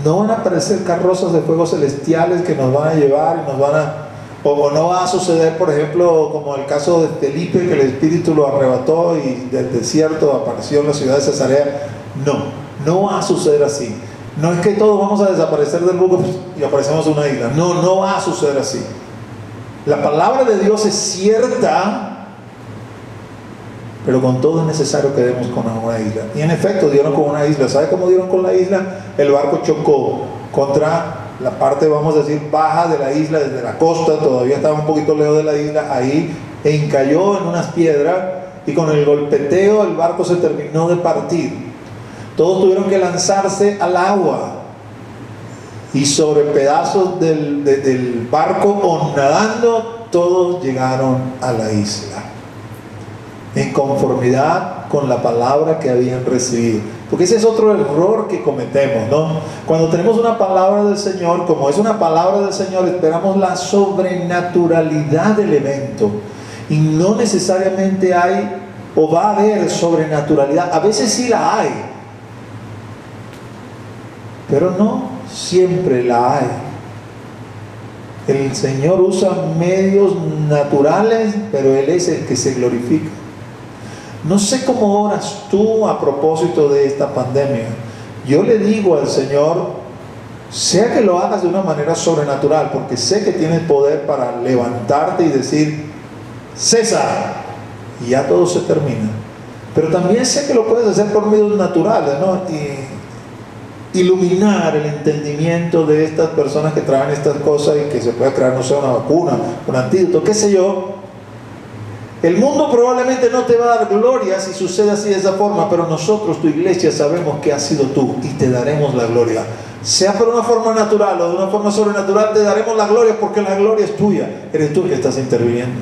No van a aparecer carrozas de fuego celestiales que nos van a llevar y nos van a... O no va a suceder, por ejemplo, como el caso de Felipe, que el Espíritu lo arrebató y del desierto apareció en la ciudad de Cesarea. No va a suceder así. No es que todos vamos a desaparecer del buque y aparecemos en una isla. No va a suceder así. La palabra de Dios es cierta, pero con todo es necesario que demos con una isla. Y en efecto dieron con una isla. ¿Sabe cómo dieron con la isla? El barco chocó contra la parte, vamos a decir, baja de la isla, desde la costa. Todavía estaba un poquito lejos de la isla. Ahí encalló en unas piedras y con el golpeteo el barco se terminó de partir. Todos tuvieron que lanzarse al agua y sobre pedazos del barco o nadando, todos llegaron a la isla en conformidad con la palabra que habían recibido. Porque ese es otro error que cometemos, ¿no? Cuando tenemos una palabra del Señor, como es una palabra del Señor, esperamos la sobrenaturalidad del evento, y no necesariamente hay o va a haber sobrenaturalidad. A veces sí la hay, pero no siempre la hay. El Señor usa medios naturales, pero Él es el que se glorifica. No sé cómo oras tú a propósito de esta pandemia. Yo le digo al Señor, sea que lo hagas de una manera sobrenatural, porque sé que tienes poder para levantarte y decir, cesa, y ya todo se termina. Pero también sé que lo puedes hacer por medios naturales, ¿no? Y iluminar el entendimiento de estas personas que traen estas cosas y que se puede crear, no sé, una vacuna, un antídoto, qué sé yo. El mundo probablemente no te va a dar gloria si sucede así de esa forma, pero nosotros, tu iglesia, sabemos que has sido tú y te daremos la gloria. Sea por una forma natural o de una forma sobrenatural, te daremos la gloria, porque la gloria es tuya. Eres tú el que estás interviniendo.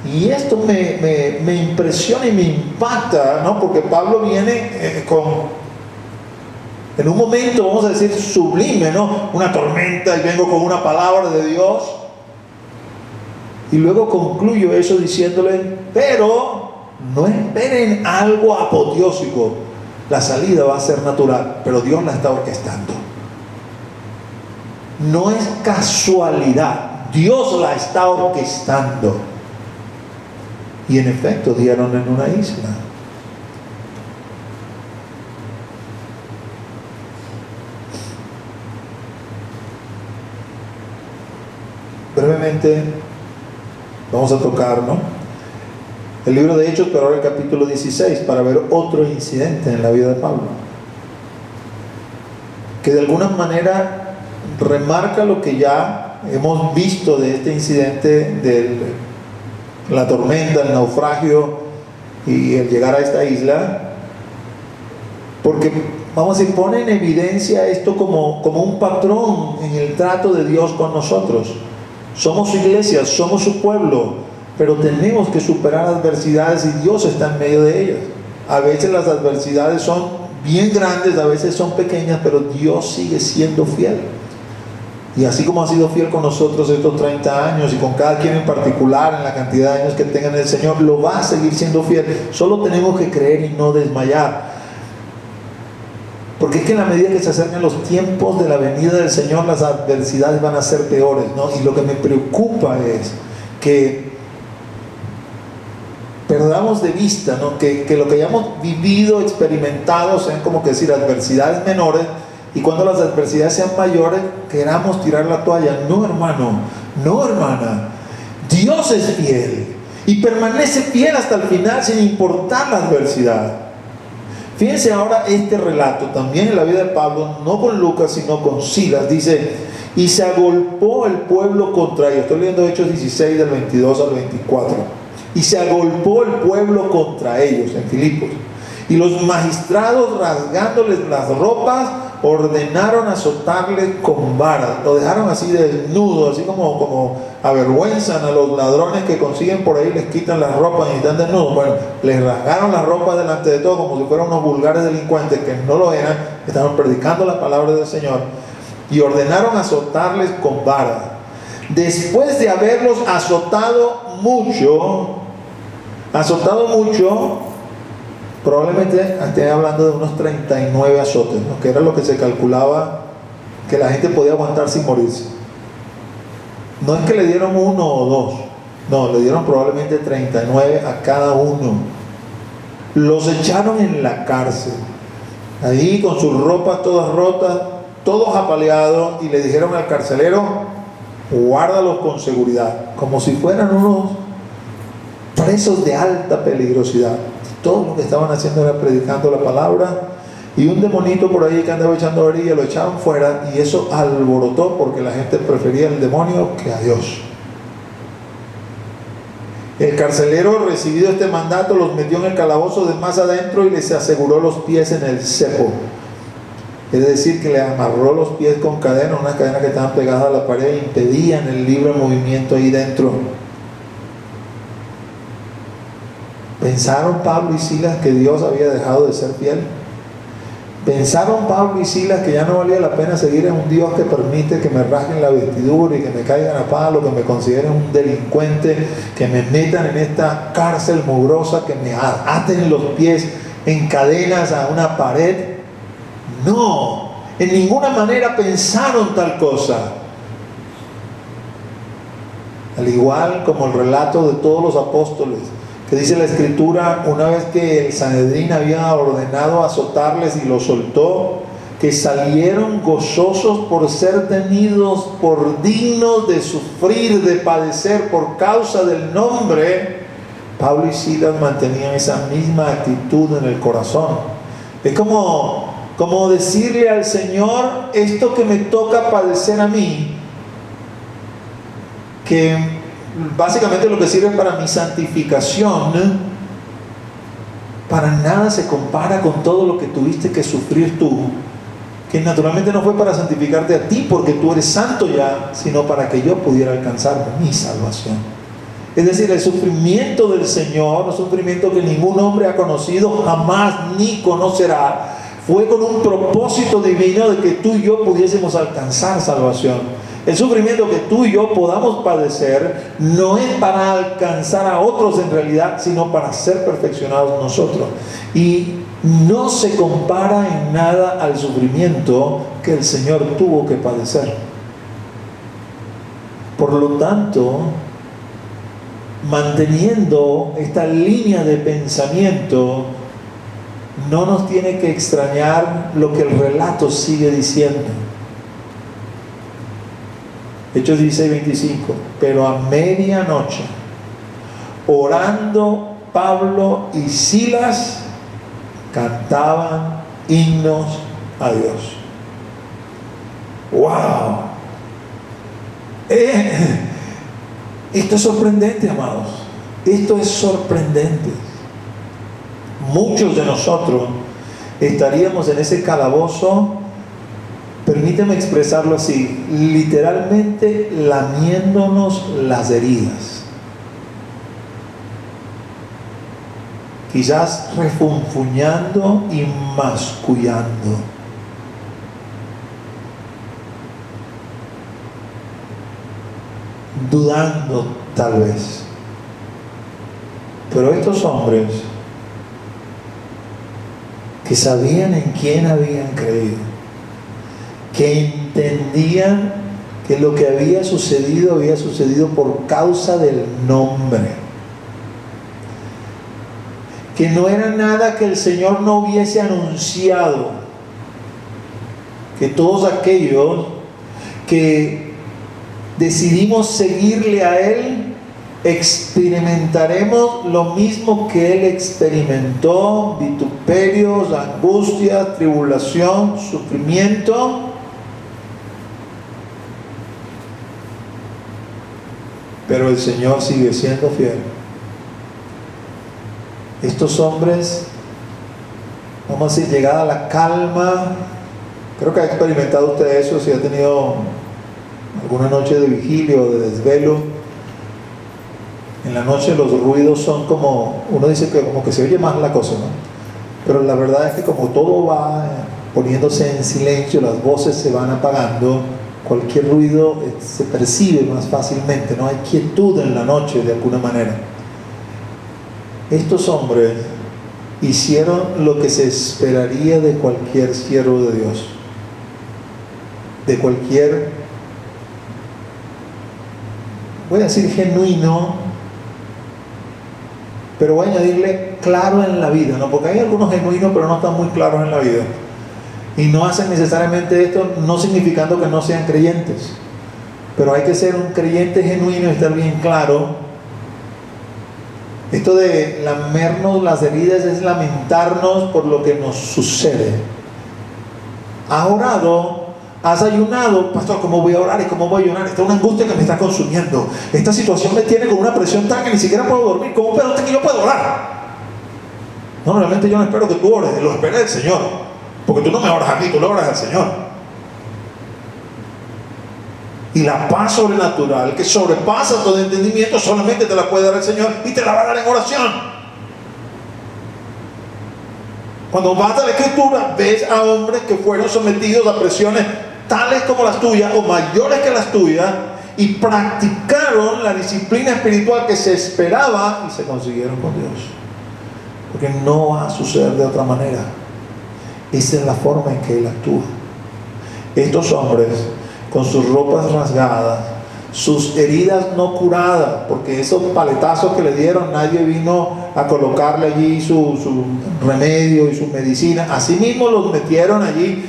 Y esto me impresiona y me impacta, ¿no? Porque Pablo viene en un momento, vamos a decir, sublime, ¿no? Una tormenta, y vengo con una palabra de Dios. Y luego concluyo eso diciéndole, pero no esperen algo apoteósico. La salida va a ser natural, pero Dios la está orquestando. No es casualidad, Dios la está orquestando. Y en efecto dieron en una isla. Brevemente vamos a tocar, ¿no?, el libro de Hechos, pero ahora el capítulo 16, para ver otro incidente en la vida de Pablo, que de alguna manera remarca lo que ya hemos visto de este incidente de la tormenta, el naufragio y el llegar a esta isla, porque, vamos a decir, pone en evidencia esto como un patrón en el trato de Dios con nosotros. Somos su iglesia, somos su pueblo, pero tenemos que superar adversidades y Dios está en medio de ellas. A veces las adversidades son bien grandes, a veces son pequeñas, pero Dios sigue siendo fiel. Y así como ha sido fiel con nosotros estos 30 años y con cada quien en particular en la cantidad de años que tengan el Señor, lo va a seguir siendo fiel. Solo tenemos que creer y no desmayar. Porque es que en la medida que se acercan los tiempos de la venida del Señor, las adversidades van a ser peores, ¿no? Y lo que me preocupa es que perdamos de vista, ¿no?, que lo que hayamos vivido, experimentado, sean como que decir adversidades menores, y cuando las adversidades sean mayores, queramos tirar la toalla. No, hermano, no, hermana. Dios es fiel. y permanece fiel hasta el final sin importar la adversidad. Fíjense ahora este relato, también en la vida de Pablo, no con Lucas, sino con Silas. Dice, y se agolpó el pueblo contra ellos. Estoy leyendo Hechos 16, del 22 al 24. Y se agolpó el pueblo contra ellos, en Filipos. Y los magistrados, rasgándoles las ropas, ordenaron azotarle con varas. Lo dejaron así desnudo, así como avergüenzan a los ladrones que consiguen por ahí, les quitan las ropas y están desnudos. Bueno, les rasgaron las ropas delante de todos como si fueran unos vulgares delincuentes que no lo eran, estaban predicando la palabra del Señor, y ordenaron azotarles con varas. Después de haberlos azotado mucho, probablemente esté hablando de unos 39 azotes, ¿no? Que era lo que se calculaba que la gente podía aguantar sin morirse. No es que le dieron uno o dos, no, le dieron probablemente 39 a cada uno. Los echaron en la cárcel, ahí con sus ropas todas rotas, todos apaleados, y le dijeron al carcelero, guárdalos con seguridad, como si fueran unos presos de alta peligrosidad. Todo lo que estaban haciendo era predicando la palabra, y un demonito por ahí que andaba echando orilla lo echaron fuera, y eso alborotó porque la gente prefería al demonio que a Dios. El carcelero, recibido este mandato, los metió en el calabozo de más adentro y les aseguró los pies en el cepo. Es decir, que le amarró los pies con cadenas, unas cadenas que estaban pegadas a la pared e impedían el libre movimiento ahí dentro. ¿Pensaron Pablo y Silas que Dios había dejado de ser fiel? ¿Pensaron Pablo y Silas que ya no valía la pena seguir en un Dios que permite que me rasguen la vestidura y que me caigan a palo, que me consideren un delincuente, que me metan en esta cárcel mugrosa, que me aten los pies en cadenas a una pared? No, en ninguna manera pensaron tal cosa. Al igual como el relato de todos los apóstoles, que dice la Escritura, una vez que el Sanedrín había ordenado azotarles y los soltó, que salieron gozosos por ser tenidos por dignos de sufrir, de padecer por causa del nombre. Pablo y Silas mantenían esa misma actitud en el corazón. Es como decirle al Señor, esto que me toca padecer a mí, que básicamente lo que sirve para mi santificación, para nada se compara con todo lo que tuviste que sufrir tú, que naturalmente no fue para santificarte a ti porque tú eres santo ya, sino para que yo pudiera alcanzar mi salvación. Es decir, el sufrimiento del Señor, un sufrimiento que ningún hombre ha conocido jamás ni conocerá, fue con un propósito divino de que tú y yo pudiésemos alcanzar salvación. El sufrimiento que tú y yo podamos padecer no es para alcanzar a otros en realidad, sino para ser perfeccionados nosotros. Y no se compara en nada al sufrimiento que el Señor tuvo que padecer. Por lo tanto, manteniendo esta línea de pensamiento, no nos tiene que extrañar lo que el relato sigue diciendo. Hechos 16:25. Pero a medianoche, orando, Pablo y Silas cantaban himnos a Dios. ¡Wow! Esto es sorprendente, amados. Esto es sorprendente. Muchos de nosotros estaríamos en ese calabozo, permíteme expresarlo así, literalmente lamiéndonos las heridas, quizás refunfuñando y mascullando, dudando tal vez. Pero estos hombres que sabían en quién habían creído, que entendían que lo que había sucedido por causa del nombre, que no era nada que el Señor no hubiese anunciado, que todos aquellos que decidimos seguirle a Él experimentaremos lo mismo que Él experimentó: vituperios, angustias, tribulación, sufrimiento. Pero el Señor sigue siendo fiel. Estos hombres, vamos a decir, llegada la calma, creo que ha experimentado usted eso si ha tenido alguna noche de vigilia o de desvelo. En la noche los ruidos son como, uno dice que como que se oye más la cosa, ¿no? Pero la verdad es que como todo va poniéndose en silencio, las voces se van apagando, cualquier ruido se percibe más fácilmente, no hay quietud en la noche de alguna manera. Estos hombres hicieron lo que se esperaría de cualquier siervo de Dios, de cualquier, voy a decir genuino, pero voy a añadirle claro en la vida, ¿no? Porque hay algunos genuinos pero no están muy claros en la vida, y no hacen necesariamente esto, no significando que no sean creyentes, pero hay que ser un creyente genuino y estar bien claro. Esto de lamernos las heridas es lamentarnos por lo que nos sucede. ¿Has orado? ¿Has ayunado? Pastor, ¿cómo voy a orar y cómo voy a ayunar? Esta es una angustia que me está consumiendo. Esta situación me tiene con una presión tal que ni siquiera puedo dormir. ¿Cómo espera usted que yo pueda orar? No, realmente yo no espero que tú ores, lo espera el Señor. Porque tú no me oras a mí, tú le oras al Señor. Y la paz sobrenatural que sobrepasa todo entendimiento solamente te la puede dar el Señor, y te la va a dar en oración. Cuando vas a la Escritura, ves a hombres que fueron sometidos a presiones tales como las tuyas o mayores que las tuyas, y practicaron la disciplina espiritual que se esperaba y se consiguieron con Dios. Porque no va a suceder de otra manera. Esa es la forma en que Él actúa. Estos hombres, con sus ropas rasgadas, sus heridas no curadas, porque esos paletazos que le dieron, nadie vino a colocarle allí su remedio y su medicina. Así mismo los metieron allí.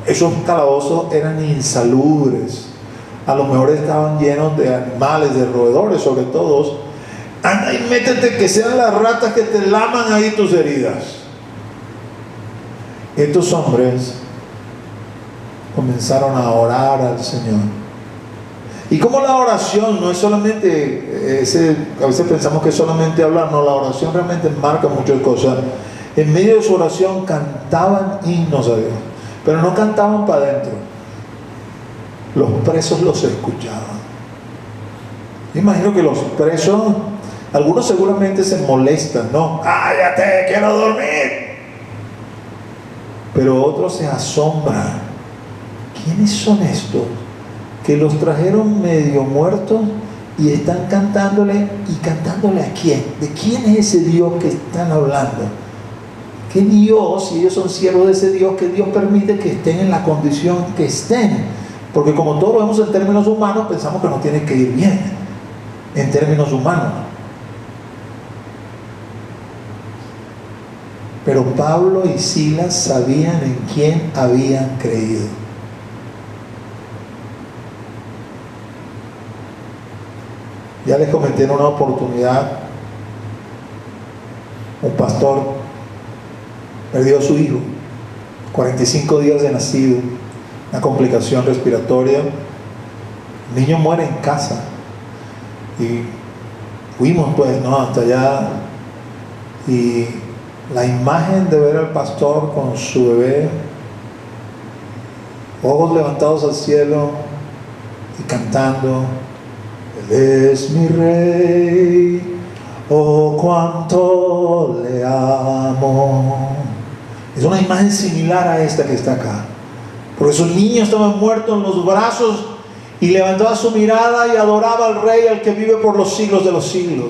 Esos calabozos eran insalubres, a lo mejor estaban llenos de animales, de roedores sobre todo. Anda y métete, que sean las ratas que te laman ahí tus heridas. Estos hombres comenzaron a orar al Señor. Y como la oración no es solamente a veces pensamos que es solamente hablar, no, la oración realmente marca muchas cosas. En medio de su oración cantaban himnos a Dios, pero no cantaban para adentro. Los presos los escuchaban. Yo imagino que los presos, algunos seguramente se molestan, ¿no? ¡Cállate, quiero dormir! Pero otros se asombran. ¿Quiénes son estos que los trajeron medio muertos y están cantándole? ¿Y cantándole a quién? ¿De quién es ese Dios que están hablando? ¿Qué Dios, si ellos son siervos de ese Dios, que Dios permite que estén en la condición que estén? Porque como todos lo vemos en términos humanos, pensamos que no tiene que ir bien en términos humanos. Pero Pablo y Silas sabían en quién habían creído. Ya les comenté en una oportunidad, un pastor perdió a su hijo, 45 días de nacido, una complicación respiratoria. El niño muere en casa. Y fuimos pues, ¿no?, hasta allá, y la imagen de ver al pastor con su bebé, ojos levantados al cielo y cantando: Él es mi rey, oh cuánto le amo. Es una imagen similar a esta que está acá, porque su niño estaba muerto en los brazos y levantaba su mirada y adoraba al Rey, al que vive por los siglos de los siglos.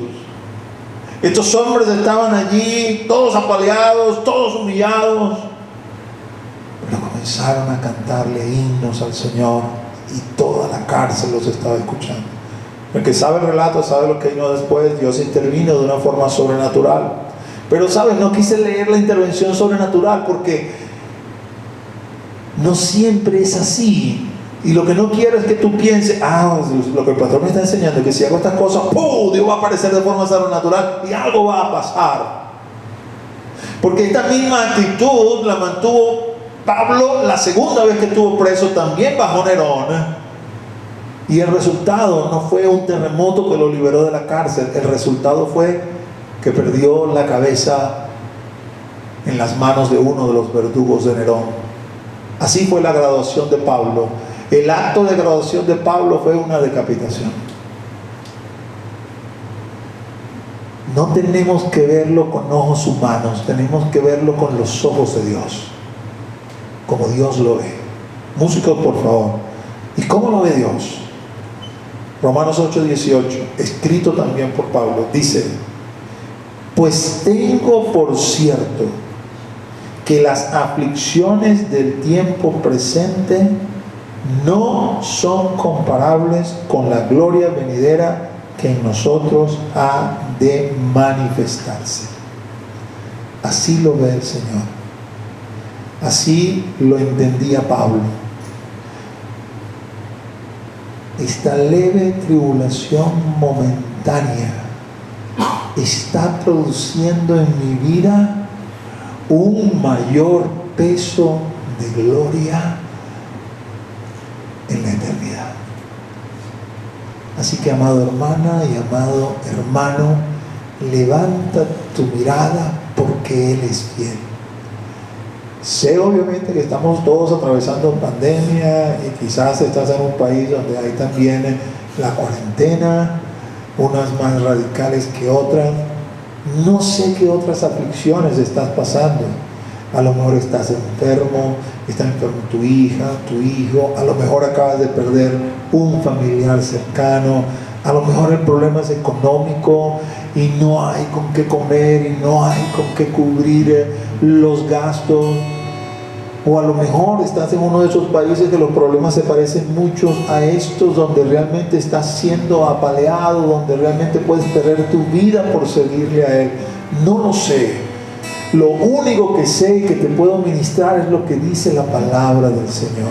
Estos hombres estaban allí, todos apaleados, todos humillados, pero comenzaron a cantarle himnos al Señor, y toda la cárcel los estaba escuchando. El que sabe el relato sabe lo que vino después. Dios intervino de una forma sobrenatural. Pero sabes, no quise leer la intervención sobrenatural porque no siempre es así. Y lo que no quiero es que tú pienses, lo que el pastor me está enseñando es que si hago estas cosas, ¡pum!, Dios va a aparecer de forma sobrenatural y algo va a pasar. Porque esta misma actitud la mantuvo Pablo la segunda vez que estuvo preso, también bajo Nerón. Y el resultado no fue un terremoto que lo liberó de la cárcel. El resultado fue que perdió la cabeza en las manos de uno de los verdugos de Nerón. Así fue la graduación de Pablo. El acto de graduación de Pablo fue una decapitación. No tenemos que verlo con ojos humanos, tenemos que verlo con los ojos de Dios, como Dios lo ve. Músicos, por favor. ¿Y cómo lo ve Dios? Romanos 8:18, escrito también por Pablo, dice: pues tengo por cierto que las aflicciones del tiempo presente no son comparables con la gloria venidera que en nosotros ha de manifestarse. Así lo ve el Señor. Así lo entendía Pablo. Esta leve tribulación momentánea está produciendo en mi vida un mayor peso de gloria en la eternidad. Así que, amado hermana y amado hermano, levanta tu mirada porque Él es fiel. Sé obviamente que estamos todos atravesando pandemia y quizás estás en un país donde hay también la cuarentena, unas más radicales que otras. No sé qué otras aflicciones estás pasando. A lo mejor estás enfermo, está enfermo tu hija, tu hijo, a lo mejor acabas de perder un familiar cercano, a lo mejor el problema es económico y no hay con qué comer y no hay con qué cubrir los gastos. O a lo mejor estás en uno de esos países que los problemas se parecen mucho a estos, donde realmente estás siendo apaleado, donde realmente puedes perder tu vida por seguirle a Él. No lo sé. Lo único que sé y que te puedo ministrar es lo que dice la palabra del Señor.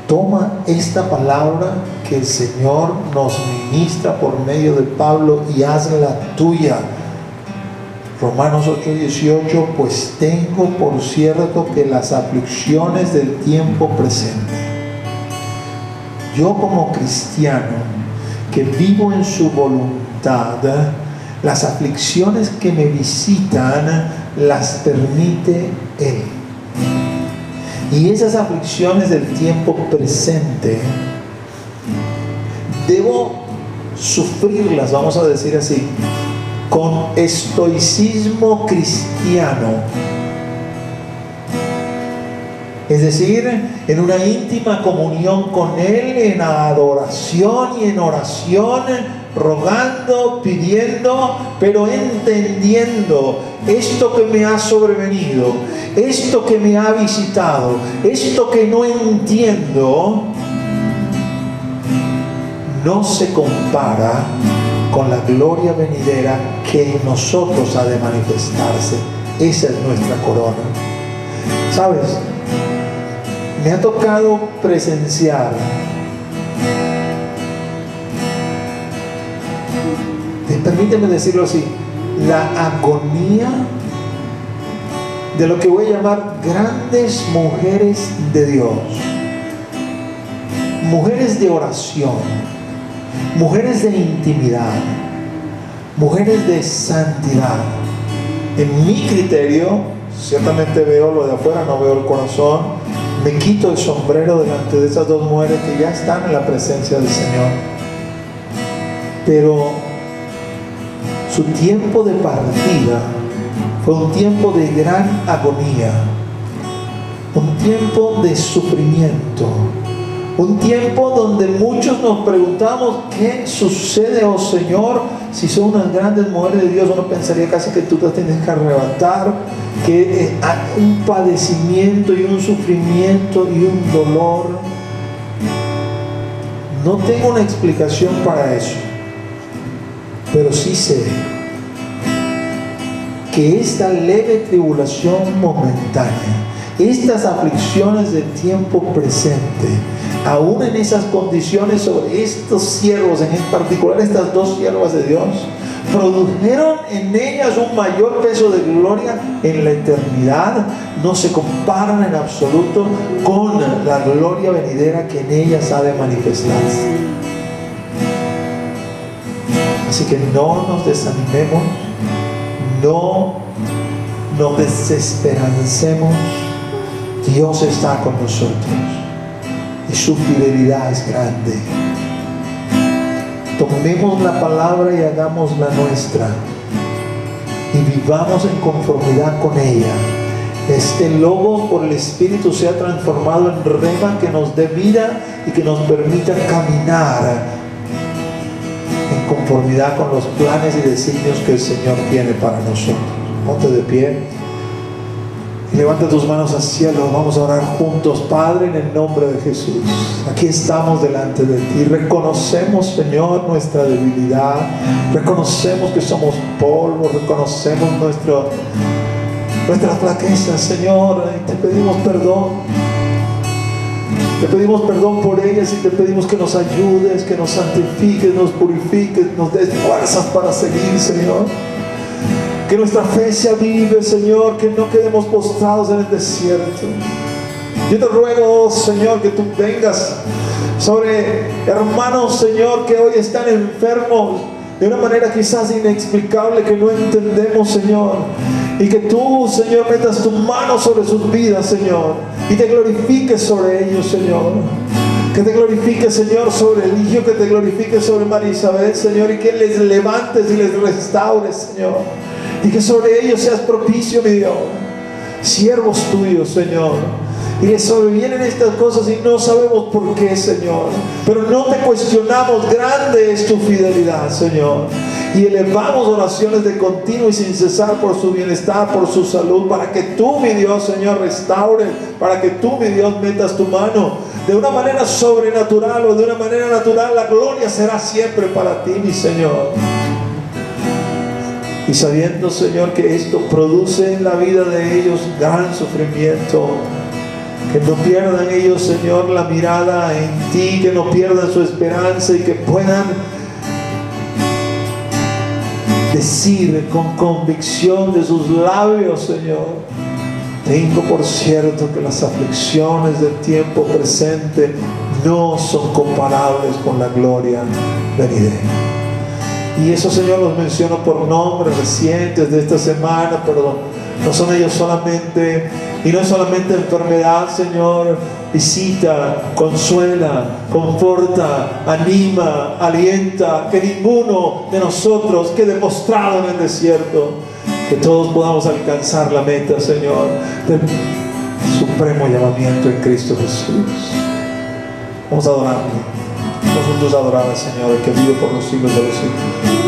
Toma esta palabra que el Señor nos ministra por medio de Pablo y hazla tuya. Romanos 8:18, pues tengo por cierto que las aflicciones del tiempo presente. Yo como cristiano que vivo en su voluntad, las aflicciones que me visitan las permite Él. Y esas aflicciones del tiempo presente debo sufrirlas, vamos a decir así, con estoicismo cristiano. Es decir, en una íntima comunión con Él, en adoración y en oración, rogando, pidiendo, pero entendiendo esto que me ha sobrevenido, esto que me ha visitado, esto que no entiendo, no se compara con la gloria venidera que en nosotros ha de manifestarse. Esa es nuestra corona. ¿Sabes? Me ha tocado presenciar permíteme decirlo así, la agonía de lo que voy a llamar grandes mujeres de Dios, mujeres de oración, mujeres de intimidad, mujeres de santidad. En mi criterio, ciertamente veo lo de afuera, no veo el corazón. Me quito el sombrero delante de esas dos mujeres que ya están en la presencia del Señor, pero su tiempo de partida fue un tiempo de gran agonía, un tiempo de sufrimiento, un tiempo donde muchos nos preguntamos ¿qué sucede, oh Señor? Si son unas grandes mujeres de Dios, uno pensaría casi que tú te tienes que arrebatar, que hay un padecimiento y un sufrimiento y un dolor. No tengo una explicación para eso, pero sí sé que esta leve tribulación momentánea, estas aflicciones del tiempo presente, aún en esas condiciones sobre estos siervos, en particular estas dos siervas de Dios, produjeron en ellas un mayor peso de gloria en la eternidad. No se comparan en absoluto con la gloria venidera que en ellas ha de manifestarse. Así que no nos desanimemos, no nos desesperancemos. Dios está con nosotros y su fidelidad es grande. Tomemos la palabra y hagámosla nuestra y vivamos en conformidad con ella. Este Logos por el Espíritu sea transformado en rema que nos dé vida y que nos permita caminar en conformidad con los planes y designios que el Señor tiene para nosotros. Ponte de pie y levanta tus manos al cielo. Vamos a orar juntos. Padre, en el nombre de Jesús, aquí estamos delante de ti. Reconocemos, Señor, nuestra debilidad. Reconocemos que somos polvo. Reconocemos nuestras flaquezas, Señor, y te pedimos perdón. Te pedimos perdón por ellas y te pedimos que nos ayudes, que nos santifiques, nos purifiques, nos des fuerzas para seguir, Señor. Que nuestra fe se avive, Señor, que no quedemos postrados en el desierto. Yo te ruego, Señor, que tú vengas sobre hermanos, Señor, que hoy están enfermos de una manera quizás inexplicable que no entendemos, Señor. Y que tú, Señor, metas tu mano sobre sus vidas, Señor, y te glorifiques sobre ellos, Señor. Que te glorifiques, Señor, sobre Eligio, que te glorifiques sobre María Isabel, Señor, y que les levantes y les restaures, Señor. Y que sobre ellos seas propicio, mi Dios. Siervos tuyos, Señor. Y les sobrevienen estas cosas y no sabemos por qué, Señor. Pero no te cuestionamos, grande es tu fidelidad, Señor. Y elevamos oraciones de continuo y sin cesar por su bienestar, por su salud, para que tú, mi Dios, Señor, restaure, para que tú, mi Dios, metas tu mano de una manera sobrenatural o de una manera natural. La gloria será siempre para ti, mi Señor. Y sabiendo, Señor, que esto produce en la vida de ellos gran sufrimiento, que no pierdan ellos, Señor, la mirada en ti, que no pierdan su esperanza y que puedan decir con convicción de sus labios, Señor: tengo por cierto que las aflicciones del tiempo presente no son comparables con la gloria venidera. Y eso, Señor, los menciono por nombres recientes de esta semana, pero no son ellos solamente, y no es solamente enfermedad, Señor. Visita, consuela, conforta, anima, alienta. Que ninguno de nosotros quede postrado en el desierto. Que todos podamos alcanzar la meta, Señor, del supremo llamamiento en Cristo Jesús. Vamos a adorarle. Vamos juntos a adorar al Señor, el que vive por los siglos de los siglos.